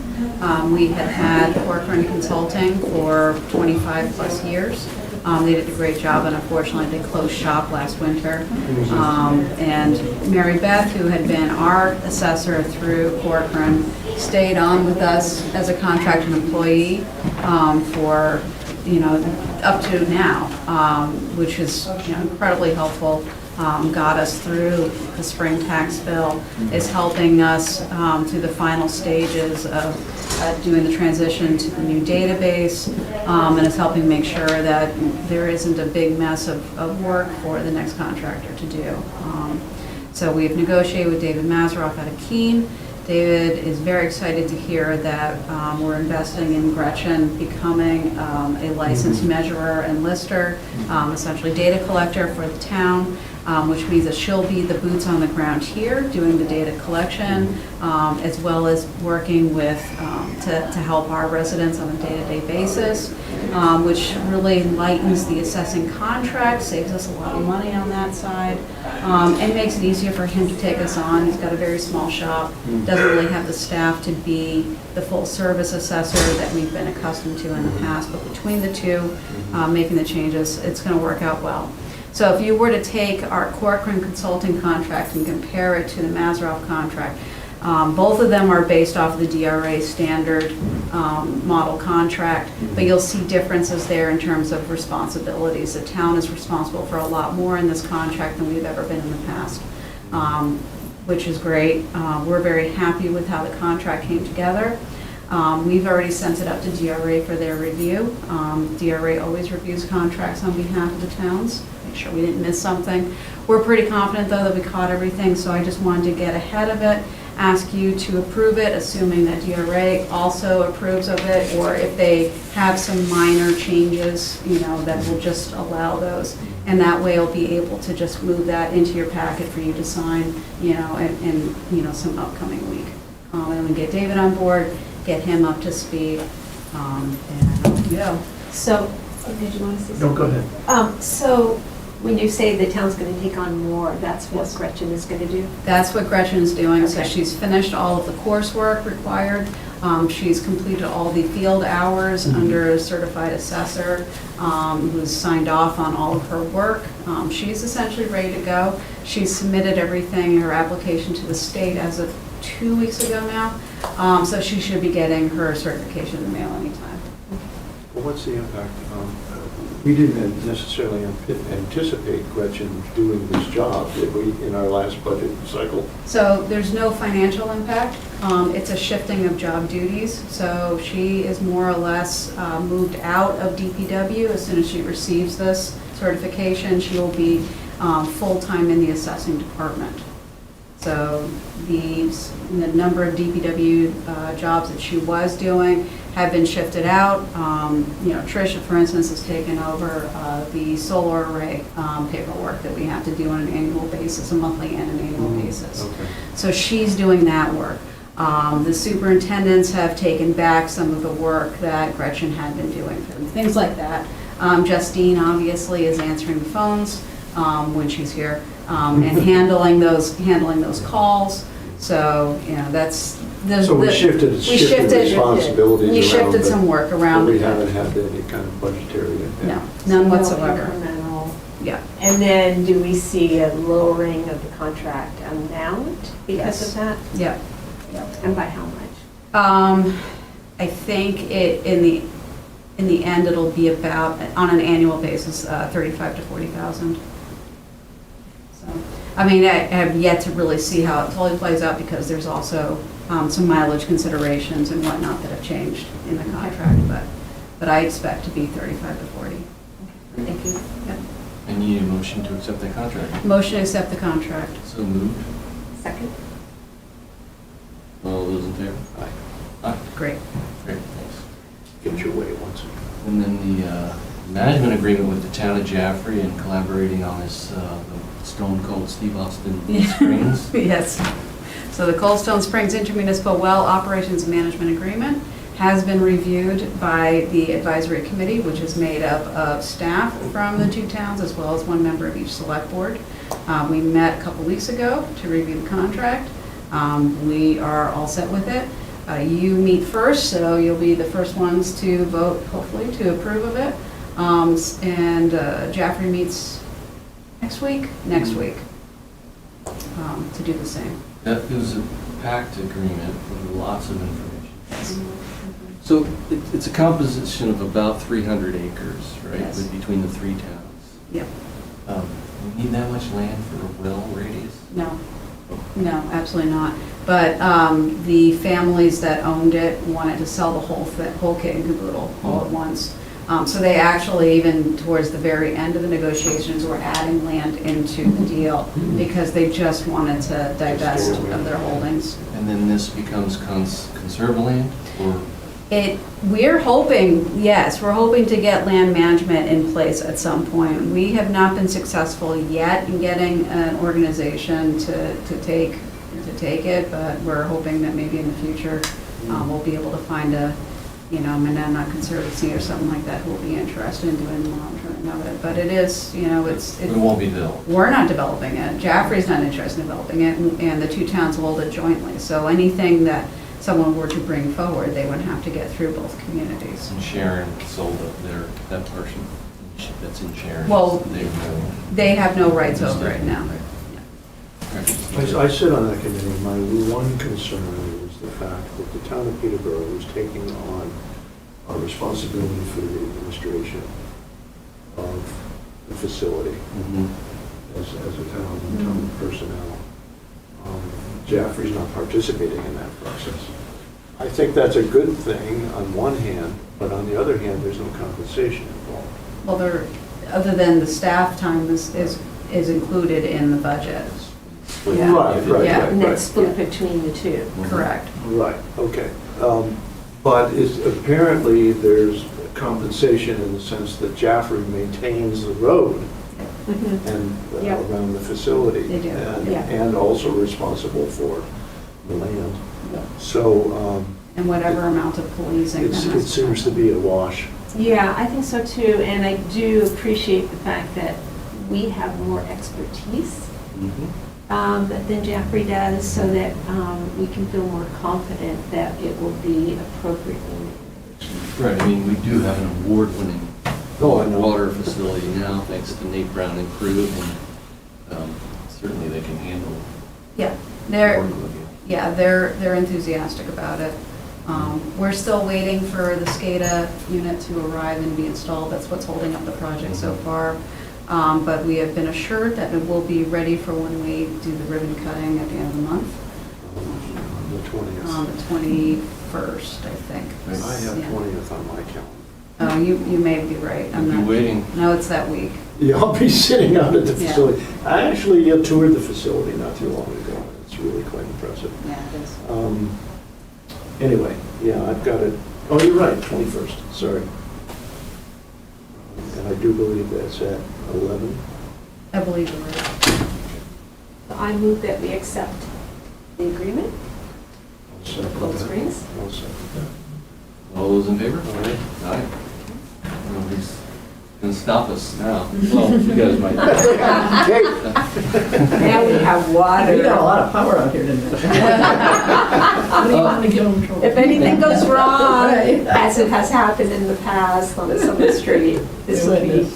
We had Corcoran Consulting for 25 plus years. They did a great job, and unfortunately they closed shop last winter. And Mary Beth, who had been our assessor through Corcoran, stayed on with us as a contracted employee for, up to now, which is incredibly helpful. Got us through the spring tax bill, is helping us through the final stages of doing the transition to the new database, and is helping make sure that there isn't a big mess of work for the next contractor to do. So we've negotiated with David Mazeroff out of Keene. David is very excited to hear that we're investing in Gretchen becoming a licensed measurer and lister, essentially data collector for the town, which means that she'll be the boots on the ground here doing the data collection, as well as working with to help our residents on a day-to-day basis, which really lightens the assessing contract, saves us a lot of money on that side, and makes it easier for him to take us on. He's got a very small shop, doesn't really have the staff to be the full-service assessor that we've been accustomed to in the past, but between the two, making the changes, it's going to work out well. So if you were to take our Corcoran Consulting contract and compare it to the Mazeroff contract, both of them are based off the DRA standard model contract, but you'll see differences there in terms of responsibilities. The town is responsible for a lot more in this contract than we've ever been in the past, which is great. We're very happy with how the contract came together. We've already sent it up to DRA for their review. DRA always reviews contracts on behalf of the towns, make sure we didn't miss something. We're pretty confident, though, that we caught everything, so I just wanted to get ahead of it, ask you to approve it, assuming that DRA also approves of it, or if they have some minor changes, that will just allow those. And that way I'll be able to just move that into your packet for you to sign, in some upcoming week. And then we get David on board, get him up to speed, and So, did you want to say something? No, go ahead. So, when you say the town's going to take on more, that's what Gretchen is going to do? That's what Gretchen's doing. So Okay. she's finished all of the coursework required. She's completed all the field hours under a certified assessor, who's signed off on all of her work. She's essentially ready to go. She's submitted everything, her application to the state as of 2 weeks ago now. So she should be getting her certification in the mail anytime. Well, what's the impact? We didn't necessarily anticipate Gretchen doing this job, did we, in our last budget cycle? So there's no financial impact. It's a shifting of job duties. So she is more or less moved out of DPW. As soon as she receives this certification, she will be full-time in the assessing department. So the number of DPW jobs that she was doing have been shifted out. Trisha, for instance, has taken over the solar array paperwork that we have to do on an annual basis, a monthly and an annual basis. Okay. So she's doing that work. The superintendents have taken back some of the work that Gretchen had been doing for them, things like that. Justine obviously is answering the phones when she's here and handling those calls. So that's So we shifted responsibilities around. We shifted but- some work but around. we haven't had any kind of budgetary impact. No, none No whatsoever. incremental. Yeah. And then do we see a lowering of the contract amount because Yes. of that? Yeah. And by how much? I think in the end, it'll be about, on an annual basis, 35 to 40,000. So, I mean, I have yet to really see how it totally plays out because there's also some mileage considerations and whatnot that have changed in the contract, but I expect to be 35 to 40. Thank you. Yep. I need a motion to accept that contract. Motion to accept the contract. So moved. Second? All those in favor? Aye. Aye. Great. Great, thanks. Get your way once. And then the management agreement with the town of Jaffrey and collaborating on this, the Stone Cold Steve Austin Springs. Yes. So the Coldstone Springs Intermunicipal Well Operations Management Agreement has been reviewed by the advisory committee, which is made up of staff from the two towns as well as one member of each select board. We met a couple weeks ago to review the contract. We are all set with it. You meet first, so you'll be the first ones to vote, hopefully, to approve of it. And Jaffrey meets next week to do the same. That is a packed agreement with lots of information. So it's a composition of about 300 acres, right? Yes. Between the three towns. Yep. We need that much land for a well radius? No, absolutely not. But the families that owned it wanted to sell the whole kit and caboodle all at once. So they actually, even towards the very end of the negotiations, were adding land into the deal because they just wanted to divest of their holdings. And then this becomes conserve land, or? We're hoping, yes, we're hoping to get land management in place at some point. We have not been successful yet in getting an organization to take it, but we're hoping that maybe in the future we'll be able to find a, Monadnock Conservancy or something like that who will be interested in doing the monitoring of it. But it is, It won't be developed. we're not developing it. Jaffrey's not interested in developing it, and the two towns hold it jointly. So anything that someone were to bring forward, they would have to get through both communities. And Sharon sold that portion that's in Sharon. Well, They know. They have no rights over it now. I sit on that committee. My one concern is the fact that the town of Peterborough is taking on a responsibility for the administration of the facility Mhm. as a town personnel. Jaffrey's not participating in that process. I think that's a good thing on one hand, but on the other hand, there's no compensation involved. Well, other than the staff time is included in the budget. Yeah. Right, Yeah. And that's split between the two. Correct. Right, okay. But apparently there's compensation in the sense that Jaffrey maintains the road Mhm. and Yep. around the facility. They do, yeah. And also responsible for the land. Yeah. So And whatever amount of policing. that it has seems to be a wash. Yeah, I think so too, and I do appreciate the fact that we have more expertise Mhm. than Jaffrey does, so that we can feel more confident that it will be appropriately managed. Right, I mean, we do have an award-winning Oh, I know. water facility now, thanks to Nate Brown and crew, and certainly they can handle Yeah, they're, work with you. yeah, they're enthusiastic about it. We're still waiting for the SCADA unit to arrive and be installed. That's what's holding up the project so far. But we have been assured that it will be ready for when we do the ribbon cutting at the end of the month, On the 20th. on the 21st, I think. I have Yeah. 20th on my calendar. Oh, you may be right. I'm We'll be not. waiting. No, it's that week. Yeah, I'll be sitting out at the Yeah. facility. I actually toured the facility not too long ago. It's really quite impressive. Yeah, it is. Anyway, yeah, I've got it. Oh, you're right, 21st, sorry. And I do believe that's at 11. I believe you're right. So I move that we accept the agreement, I'll second Cold that. Springs. I'll second that. All those in favor? All right. Aye. Nobody's gonna stop us now. Well, you guys might. Now we have water. We got a lot of power out here tonight. If anything goes wrong, as it has happened in the past on Summer Street, this would be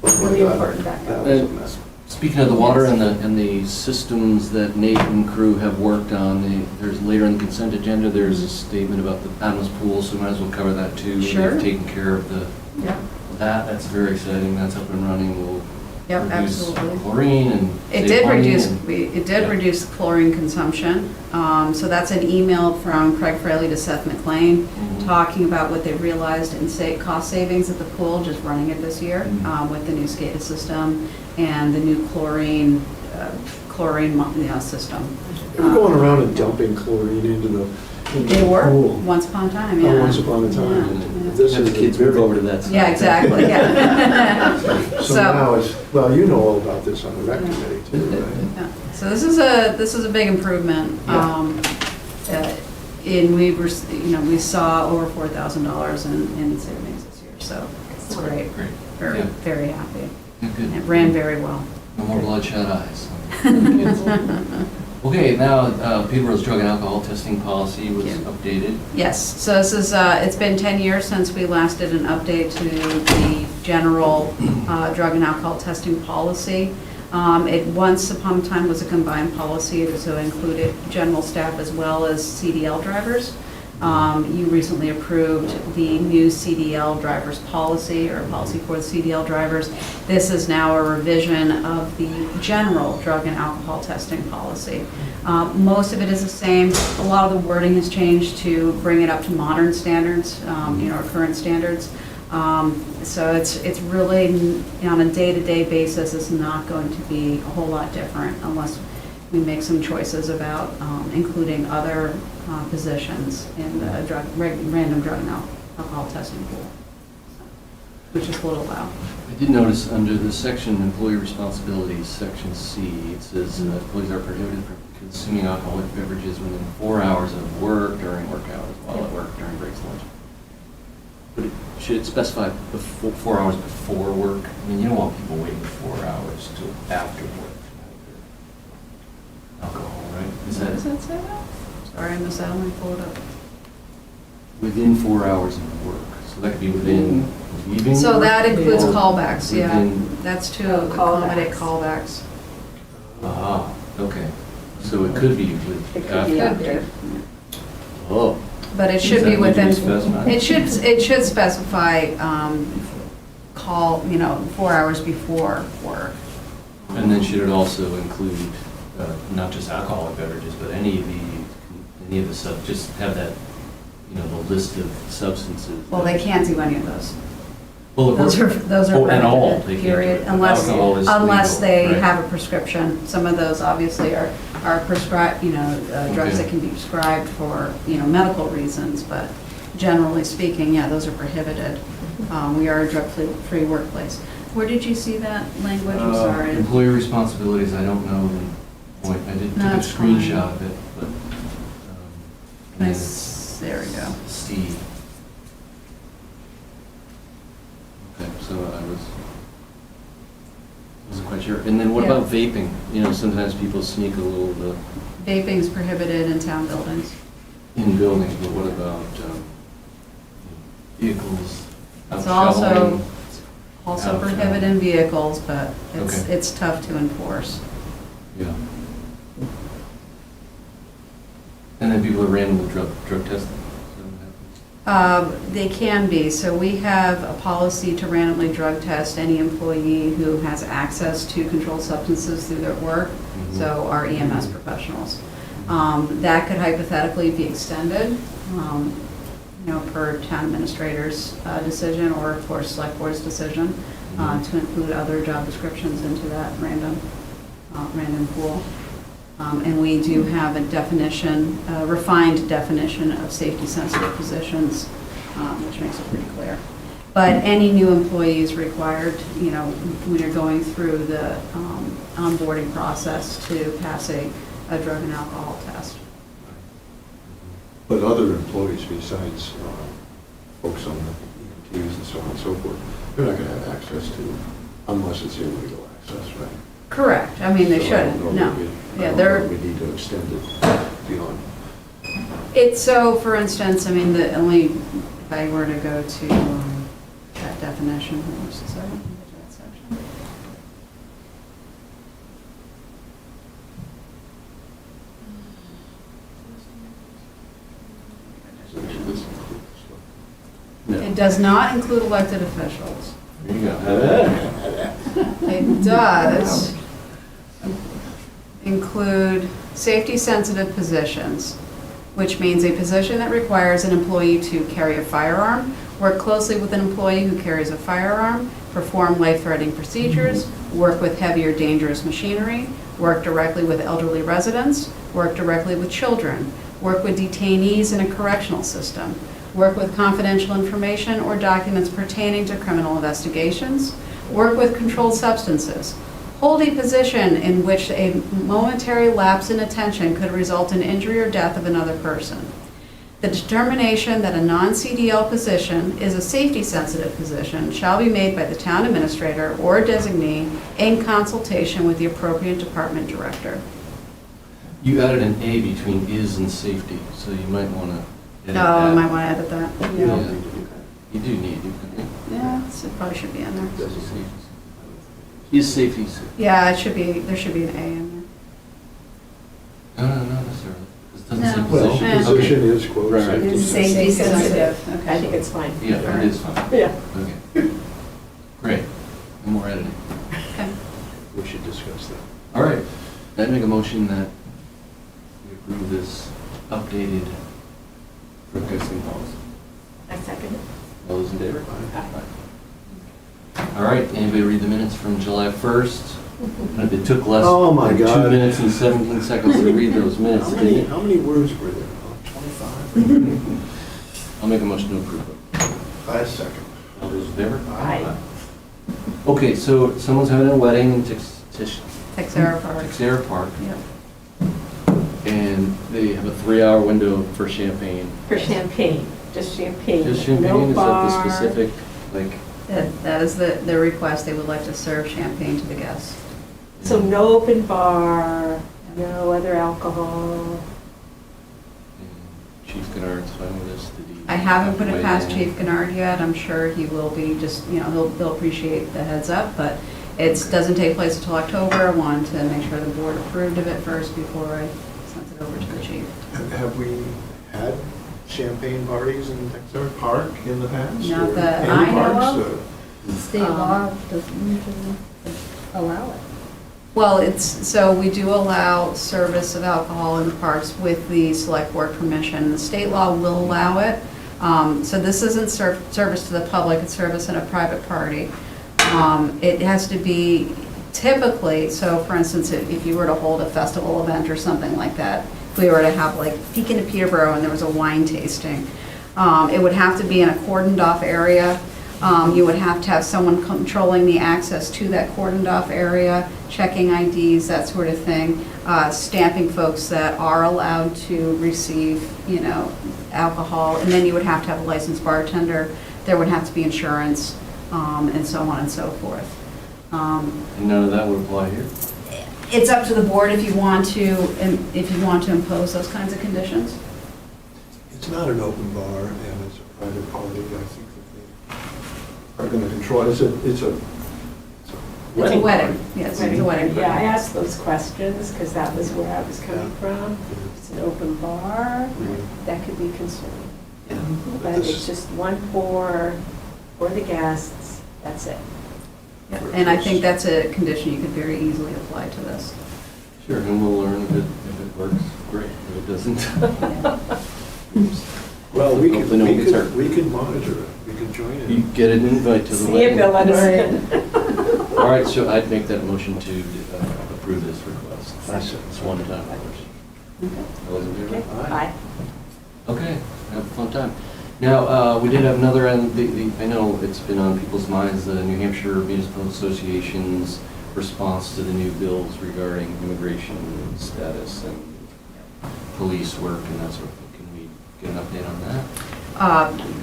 really important backup. That was a mess. Speaking of the water and the systems that Nate and crew have worked on, there's later in the consent agenda, there's a statement about the Adams pool, so we might as well cover that too. Sure. They've taken care of Yep. that's very exciting, that's up and running, we'll Yep, reduce absolutely. chlorine and It save did money reduce, and- it did yeah. reduce chlorine consumption. So that's an email from Craig Fraley to Seth McLean, Mhm. talking about what they realized in cost savings at the pool, just running it this year, Mhm. with the new SCADA system and the new chlorine system. They were going around and dumping chlorine into the They were, pool. once upon a time, yeah. Oh, once upon a time. Yeah. This Have is the kids move over to that side. Yeah, exactly, yeah. So now it's, well, you know all about this on the rec committee too, right? Yeah. So this is a big improvement. Yeah. And we saw over $4,000 in savings this year, so it's great. Great. Very, Yeah. very happy. Yeah, good. It ran very well. No more bloodshot eyes. Okay, now Peterborough's drug and alcohol testing policy was Yeah. updated. Yes, so this is, it's been 10 years since we last did an update to the general drug and alcohol testing policy. It once upon a time was a combined policy, so it included general staff as well as CDL drivers. You recently approved the new CDL drivers policy, or policy for the CDL drivers. This is now a revision of the general drug and alcohol testing policy. Most of it is the same. A lot of the wording has changed to bring it up to modern standards, our current standards. So it's really, on a day-to-day basis, it's not going to be a whole lot different unless we make some choices about including other positions in the random drug and alcohol testing pool, which is what will allow. I did notice under the section employee responsibilities, section C, it says employees are prohibited from consuming alcoholic beverages within 4 hours of work, during work hours, while at work, during breaks, lunch. But should it specify before, 4 hours before work? I mean, you don't want people waiting 4 hours till after work to have their alcohol, right? Is Does that that say that? Sorry, I missed that. Let me pull it up. within 4 hours of work? So that could be within leaving? So work that includes or callbacks, yeah. within- That's to Oh, accommodate callbacks. callbacks. Okay. So it could be It with could be after. after. Oh. But it Does should that be need to within, specified? it should specify, call, 4 hours before work. And then should it also include, not just alcoholic beverages, but any of the stuff, just have that, the list of substances? Well, they can't do any of those. Well, of Those course. are Oh, and all, prohibited, they can't do period, it. unless Alcohol is legal, they right. have a prescription. Some of those obviously are prescribed, drugs Okay. that can be prescribed for, medical reasons, but generally speaking, yeah, those are prohibited. We are a drug-free workplace. Where did you see that language? I'm sorry. Employee responsibilities, I don't know the point. I took a That's fine. screenshot of it, but. and Nice, there we go. it's Steve. Okay, so I wasn't quite sure. And then what Yeah. about vaping? Sometimes people sneak a little Vaping's prohibited in town buildings. in buildings, but what about vehicles? out It's also shoveling? Also Ouch. prohibited in vehicles, but Okay. it's tough to enforce. Yeah. And then people are randomly drug tested. Is that what happens? They can be. So we have a policy to randomly drug test any employee who has access to controlled substances through their work, Mhm. so our EMS professionals. That could hypothetically be extended, per town administrator's decision or for select board's decision to include other job descriptions into that random pool. And we do have a definition, a refined definition of safety-sensitive positions, which makes it pretty clear. But any new employee is required, when you're going through the onboarding process to pass a drug and alcohol test. But other employees besides folks on the EMTs and so on and so forth, they're not going to have access to, unless it's illegal access, right? Correct. I mean, they So I don't shouldn't, know no. that we- Yeah, I don't they're, know that we need to extend it beyond. It's so, for instance, I mean, the only, if I were to go to that definition, what's the second? That section. No. It does not include elected officials. There you go. It does include safety-sensitive positions, which means a position that requires an employee to carry a firearm, work closely with an employee who carries a firearm, perform life-threatening procedures, work with heavy or dangerous machinery, work directly with elderly residents, work directly with children, work with detainees in a correctional system, work with confidential information or documents pertaining to criminal investigations, work with controlled substances, hold a position in which a momentary lapse in attention could result in injury or death of another person. The determination that a non-CDL position is a safety-sensitive position shall be made by the town administrator or designee in consultation with the appropriate department director. You added an A between is and safety, so you might want to edit No, that. I might want to edit that. You don't Yeah. need to do that. You do need to. Yeah, so it probably should be in there. Is safety. Yeah, it should be, there should be an A in No, not necessarily. 'Cause it doesn't No. say Well, position. position is quote Right, right. safety. It's safety sensitive. Okay. I think it's fine. Yeah, it is fine. Yeah. Okay. Great. No more editing. Okay. We should discuss that. All right. I'd make a motion that we approve this updated drug testing policy. I second it. All those in favor? All right, anybody read the minutes from July 1st? It took less Oh, my than 2 God. minutes and 17 seconds to read those minutes, How didn't many, it? how many words were there? About 25? I'll make a motion to approve it. I second. All those in favor? Aye. Okay, so someone's having a wedding in Texiera Park. Texiera Park, Yep. and they have a 3-hour window for champagne. For champagne, just champagne. Just champagne, No is that bar. the specific, like? That is the request. They would like to serve champagne to the guests. So no open bar, no other alcohol. Chief Gennard's fine with this? Did he- I haven't put it past weigh in? Chief Gennard yet. I'm sure he will be just, he'll appreciate the heads up, but it doesn't take place until October. I wanted to make sure the board approved of it first before I sent it over to the chief. Have we had champagne parties in Texiera Park in the past? Not Or that any I know parks, of. State law doesn't usually allow it. Well, so we do allow service of alcohol in the parks with the select board permission. The state law will allow it. So this isn't service to the public, it's service in a private party. It has to be typically, so for instance, if you were to hold a festival event or something like that, if we were to have like Peek into Peterborough and there was a wine tasting, it would have to be in a cordoned off area. You would have to have someone controlling the access to that cordoned off area, checking IDs, that sort of thing, stamping folks that are allowed to receive, alcohol, and then you would have to have a licensed bartender. There would have to be insurance, and so on and so forth. And none of that would apply here? It's up to the board if you want to impose those kinds of conditions. It's not an open bar and it's a private party. I think that they are going to control it. It's a It's a wedding. wedding, yes, it's a wedding. Yeah, I asked those questions because that was where I was coming from. It's an open bar, that could be concerning. Yeah. But it's just one for the guests, that's it. Yeah, and I think that's a condition you could very easily apply to this. Sure, and we'll learn if it works, great. If it doesn't, Well, we Hopefully no one gets hurt. could monitor it. We could join you in. get an invite to the See wedding. if they'll let us in. All right, so I'd make that motion to approve this request. I see. It's one time, of course. All those in favor? Okay, bye. Okay, have a fun time. Now, we did have another, I know it's been on people's minds, the New Hampshire Municipal Association's response to the new bills regarding immigration status and police work and that sort of thing. Can we get an update on that?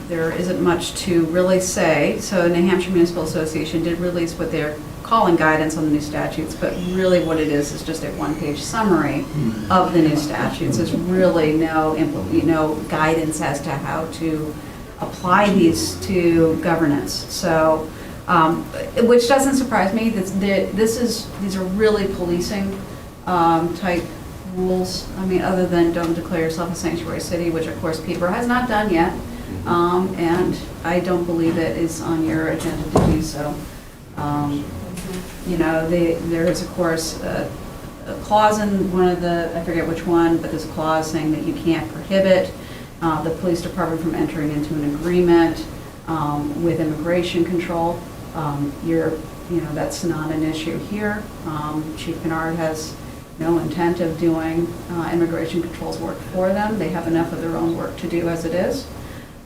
There isn't much to really say. So New Hampshire Municipal Association did release what they're calling guidance on the new statutes, but really what it is just a one-page summary of the new statutes. There's really no, guidance as to how to apply these to governance. So, which doesn't surprise me. These are really policing type rules. I mean, other than don't declare yourself a sanctuary city, which of course Peterborough has not done yet. And I don't believe it is on your agenda to do so. There is, of course, a clause in one of the, I forget which one, but there's a clause saying that you can't prohibit the police department from entering into an agreement with immigration control. That's not an issue here. Chief Kennard has no intent of doing immigration controls work for them. They have enough of their own work to do as it is.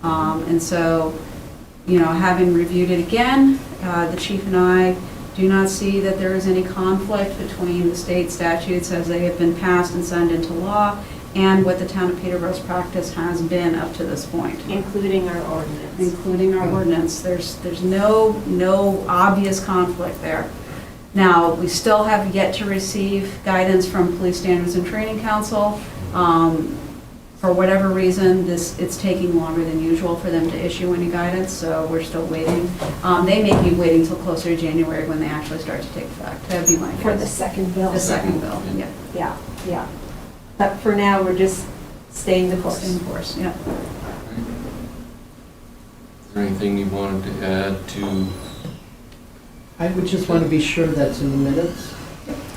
And so, having reviewed it again, the chief and I do not see that there is any conflict between the state statutes as they have been passed and signed into law and what the town of Peterborough's practice has been up to this point. Including our ordinance. Including our ordinance. There's no obvious conflict there. Now, we still have yet to receive guidance from Police Standards and Training Council. For whatever reason, it's taking longer than usual for them to issue any guidance, so we're still waiting. They may be waiting till closer to January when they actually start to take effect. That'd be my guess. For the second bill. The second bill, yeah. Yeah. But for now, we're just staying the course. Staying the course, yeah. Is there anything you wanted to add to? I would just want to be sure that's in the minutes,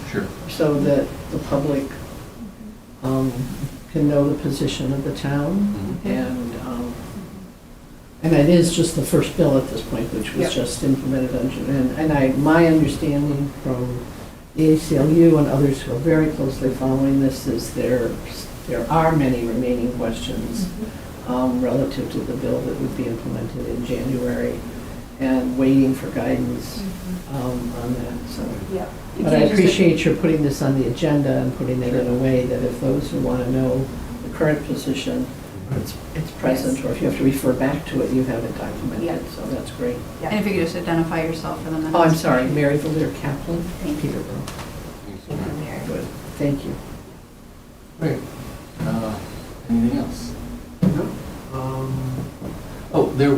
Sure. so that the public can know the position of the town. And it is just the first bill at this point, which was just implemented on June. And my understanding from the ACLU and others who are very closely following this is there are many remaining questions relative to the bill that would be implemented in January, and waiting for guidance on that. So, but I appreciate your putting this on the agenda and putting it in a way that if those who want to know the current position, it's present, or if you have to refer back to it, you have it documented. So that's great. And if you could just identify yourself for the minutes. Oh, I'm sorry, Mary Valier Kaplan, Peterborough. Thank you, Mary. Good, thank you. Great. Anything else? No. Oh, there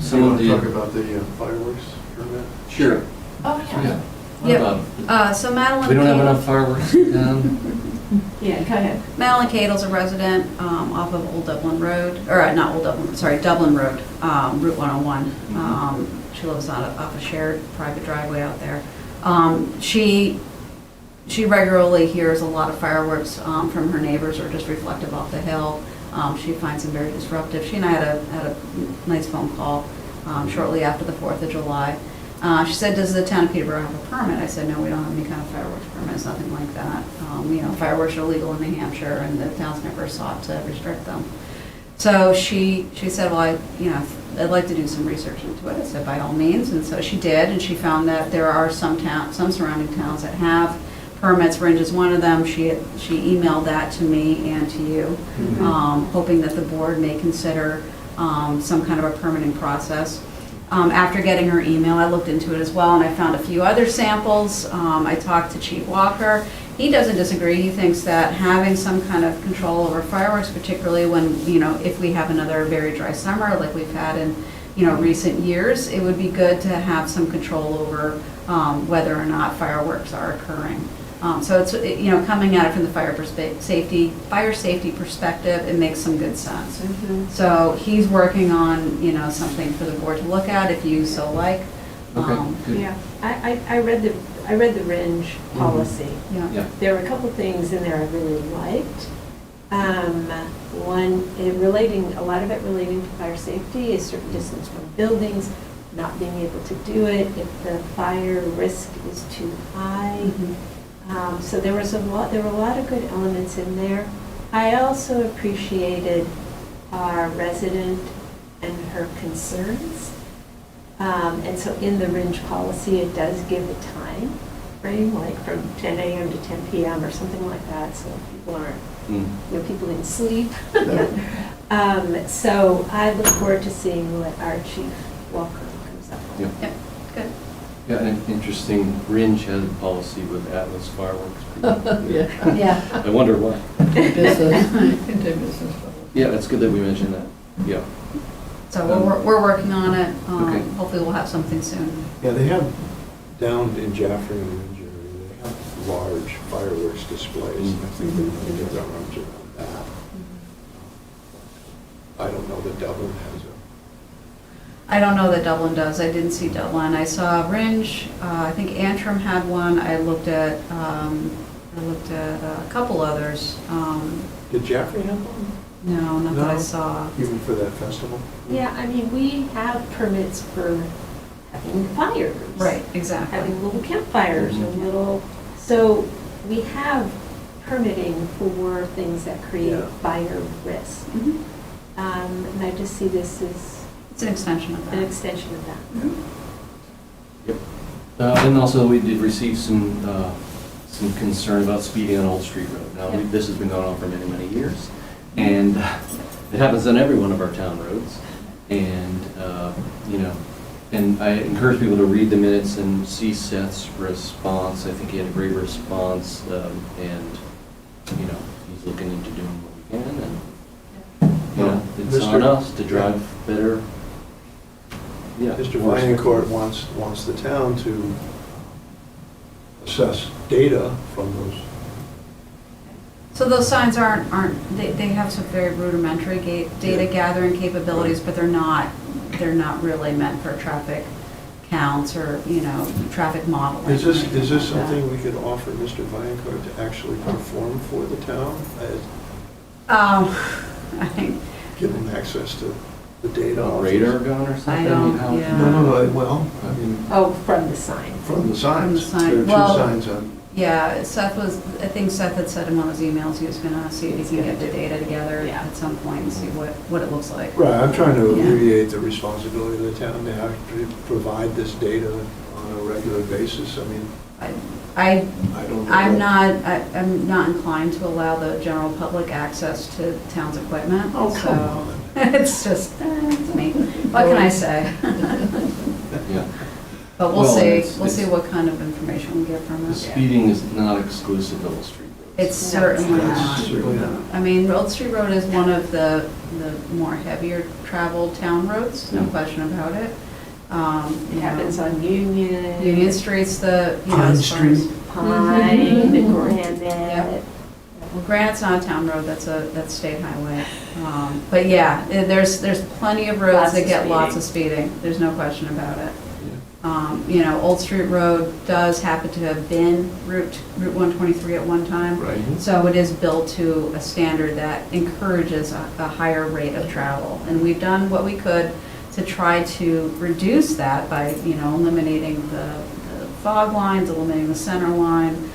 some of the. You want to talk about the fireworks permit? Sure. Oh, Yeah. What Yep. about? So Madeline. We don't have Cadle- enough fireworks down. Yeah, go ahead. Madeline Cadle's a resident off of Old Dublin Road, or not Old Dublin, sorry, Dublin Road, Route 101. She lives off a shared private driveway out there. She regularly hears a lot of fireworks from her neighbors, or just reflective off the hill. She finds them very disruptive. She and I had a nice phone call shortly after the 4th of July. She said, does the town of Peterborough have a permit? I said, no, we don't have any kind of fireworks permits, nothing like that. Fireworks are legal in New Hampshire, and the town's never sought to restrict them. So she said, well, I'd like to do some research into it. I said, by all means, and so she did, and she found that there are some surrounding towns that have permits. Ringe is one of them. She emailed that to me and to you, hoping that the board may consider some kind of a permitting process. After getting her email, I looked into it as well, and I found a few other samples. I talked to Chief Walker. He doesn't disagree. He thinks that having some kind of control over fireworks, particularly when, if we have another very dry summer like we've had in, recent years, it would be good to have some control over whether or not fireworks are occurring. So it's, coming at it from the fire safety perspective, it makes some good sense. So he's working on, something for the board to look at if you so like. Okay, good. Yeah, I read the Ringe policy. Yeah. There were a couple things in there I really liked. One, a lot of it relating to fire safety, a certain distance from buildings, not being able to do it if the fire risk is too high. So there were a lot of good elements in there. I also appreciated our resident and her concerns. And so in the Ringe policy, it does give a time frame, like from 10 a.m. to 10 p.m. or something like that, so people aren't, people didn't sleep. So I look forward to seeing what our Chief Walker comes up with. Yep, good. Yeah, and interesting, Ringe has a policy with Atlas fireworks. Yeah. Yeah. I wonder why. Business. Yeah, it's good that we mentioned that. Yeah. So we're working on it. Okay. Hopefully we'll have something soon. Yeah, they have, down in Jaffrey and Ridge area, they have large fireworks displays. I think they're going to get their arms around that. I don't know that Dublin has a. I don't know that Dublin does. I didn't see Dublin. I saw Ringe. I think Antrim had one. I looked at a couple others. Did Jaffrey have one? No, not that I No? saw. Even for that festival? Yeah, I mean, we have permits for having fires. Right, exactly. Having little campfires or little, so we have permitting for things that create Yeah. fire risk. Mhm. And I just see this as It's an extension of an that. extension of that. And also, we did receive some concern about speeding on Old Street Road. Now, Yep. this has been going on for many, many years, and it happens on every one of our town roads. And, and I encourage people to read the minutes and see Seth's response. I think he had a great response, and, he's looking into doing what we can, and, it's Mr. on us to drive better. Yeah. Mr. more Vaillancourt wants the town to assess data from those. So those signs they have some very rudimentary data gathering capabilities, but they're not really meant for traffic counts or, traffic modeling. Is or anything this like that. something we could offer Mr. Vaillancourt to actually perform for the town? I think, Give him access to the data? A off radar his- gun or something? I don't- How- yeah. No, well, I mean, Oh, from the sign. from the signs. sign. There are Well- two signs on. yeah, I think Seth had said in one of his emails he was gonna see if he can get the data together Yeah. at some point and see what it looks like. Right, I'm trying to Yeah. alleviate the responsibility of the town to actually provide this data on a regular basis. I mean, I I don't know. I'm not inclined to allow the general public access to town's equipment. Oh, come so on. It's just, it's me. What can I say? Yeah. But we'll Well, see, it's- we'll see it's- what kind of information we get from The it. speeding is not exclusive to Old Street Road. It's certainly That's not. certainly not. I mean, Old Street Road is one of the more heavier traveled town roads, no question about it. It happens on Union. Union Street's Pine as far as- Street. Pine, the Granite. Yep. Well, Granite's not a town road, that's state highway. But yeah, there's plenty of roads Lots that of get lots speeding. of speeding, there's no question about it. Yeah. Old Street Road does happen to have been Route 123 at one time. Right. So it is built to a standard that encourages a higher rate of travel. And we've done what we could to try to reduce that by, eliminating the fog lines, eliminating the center line,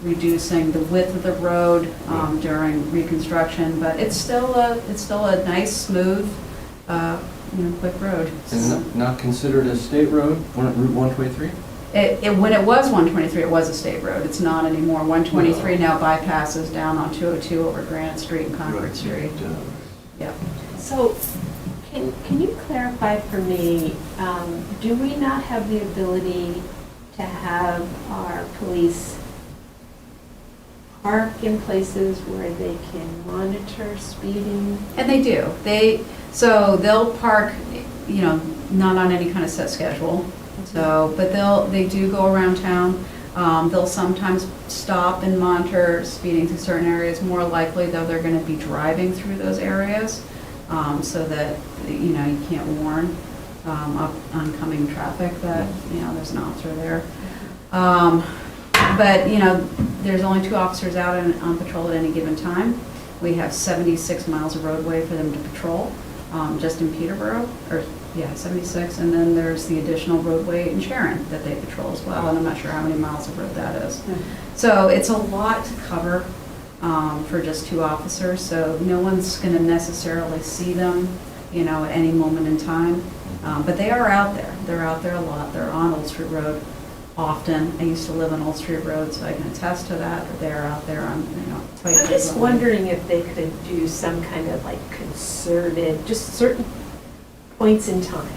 reducing the width of the road during reconstruction. But it's still a nice, smooth, quick road. And not considered a state road, Route 123? When it was 123, it was a state road. It's not anymore. 123 now bypasses down on 202 over Granite Street and Concord Right. Street. Yep. So, can you clarify for me, do we not have the ability to have our police park in places where they can monitor speeding? And they do. So they'll park, not on any kind of set schedule. So, but they do go around town. They'll sometimes stop and monitor speeding through certain areas. More likely, though, they're going to be driving through those areas, so that, you can't warn oncoming traffic that, there's an officer there. But, there's only 2 officers out on patrol at any given time. We have 76 miles of roadway for them to patrol, just in Peterborough, 76. And then there's the additional roadway in Sharon that they patrol as well, and I'm not sure how many miles of road that is. So it's a lot to cover for just 2 officers, so no one's going to necessarily see them, at any moment in time. But they are out there. They're out there a lot. They're on Old Street Road often. I used to live on Old Street Road, so I can attest to that. They're out there on, quite I'm just frequently. wondering if they could do some kind of concerted, just certain points in time,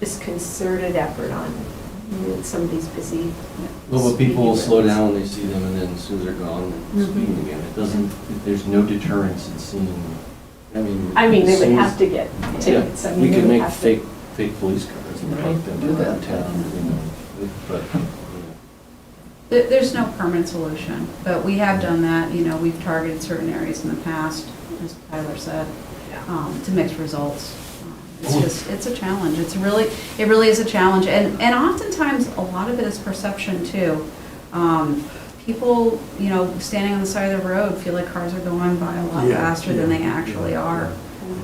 just concerted effort on Somebody's busy. Well, but people will speeding slow roads. down when they see them, and then as soon as they're gone, they're speeding again. It doesn't, there's no deterrence in seeing, I mean, they would soon have as- to get tickets. I Yeah, mean, we they could would make have to- fake police cars and Right, park them do that. around town, you know, but, There's no permanent solution, but we have done that, you know, we've targeted certain areas in the past, as Tyler said, to mix results. It's a challenge, it really is a challenge, and oftentimes, a lot of it is perception too. People, you know, standing on the side of the road feel like cars are going by a lot Yeah, faster than they yeah, actually yeah. are,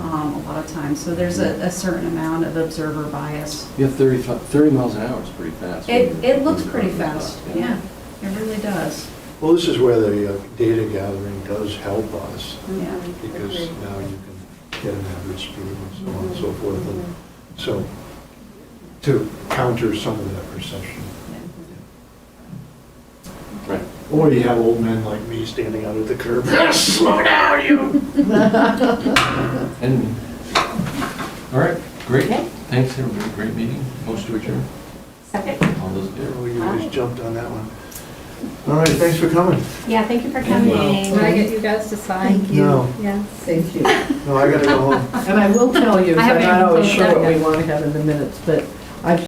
a lot of times. So there's a certain amount of observer bias. yeah, 30 miles an hour is pretty fast. It looks pretty fast, yeah, it really does, Well, this is where the data gathering does help us, yeah. because now you can get an average speed and so on and so forth. And so, to counter some of that perception. Right. Or you have old men like me standing out at the curb, slow down, you! And, all right, great. Okay. Thanks, everybody, great meeting. Motion to adjourn. Second. All those in favor? Oh, you just jumped on that one. All right, thanks for coming. Yeah, thank you for coming. Can I get you guys to sign? No, Yes. Thank you. no, I gotta go home. And I will tell you, I I'm haven't not even always closed sure that what we yet. want to have in the minutes, but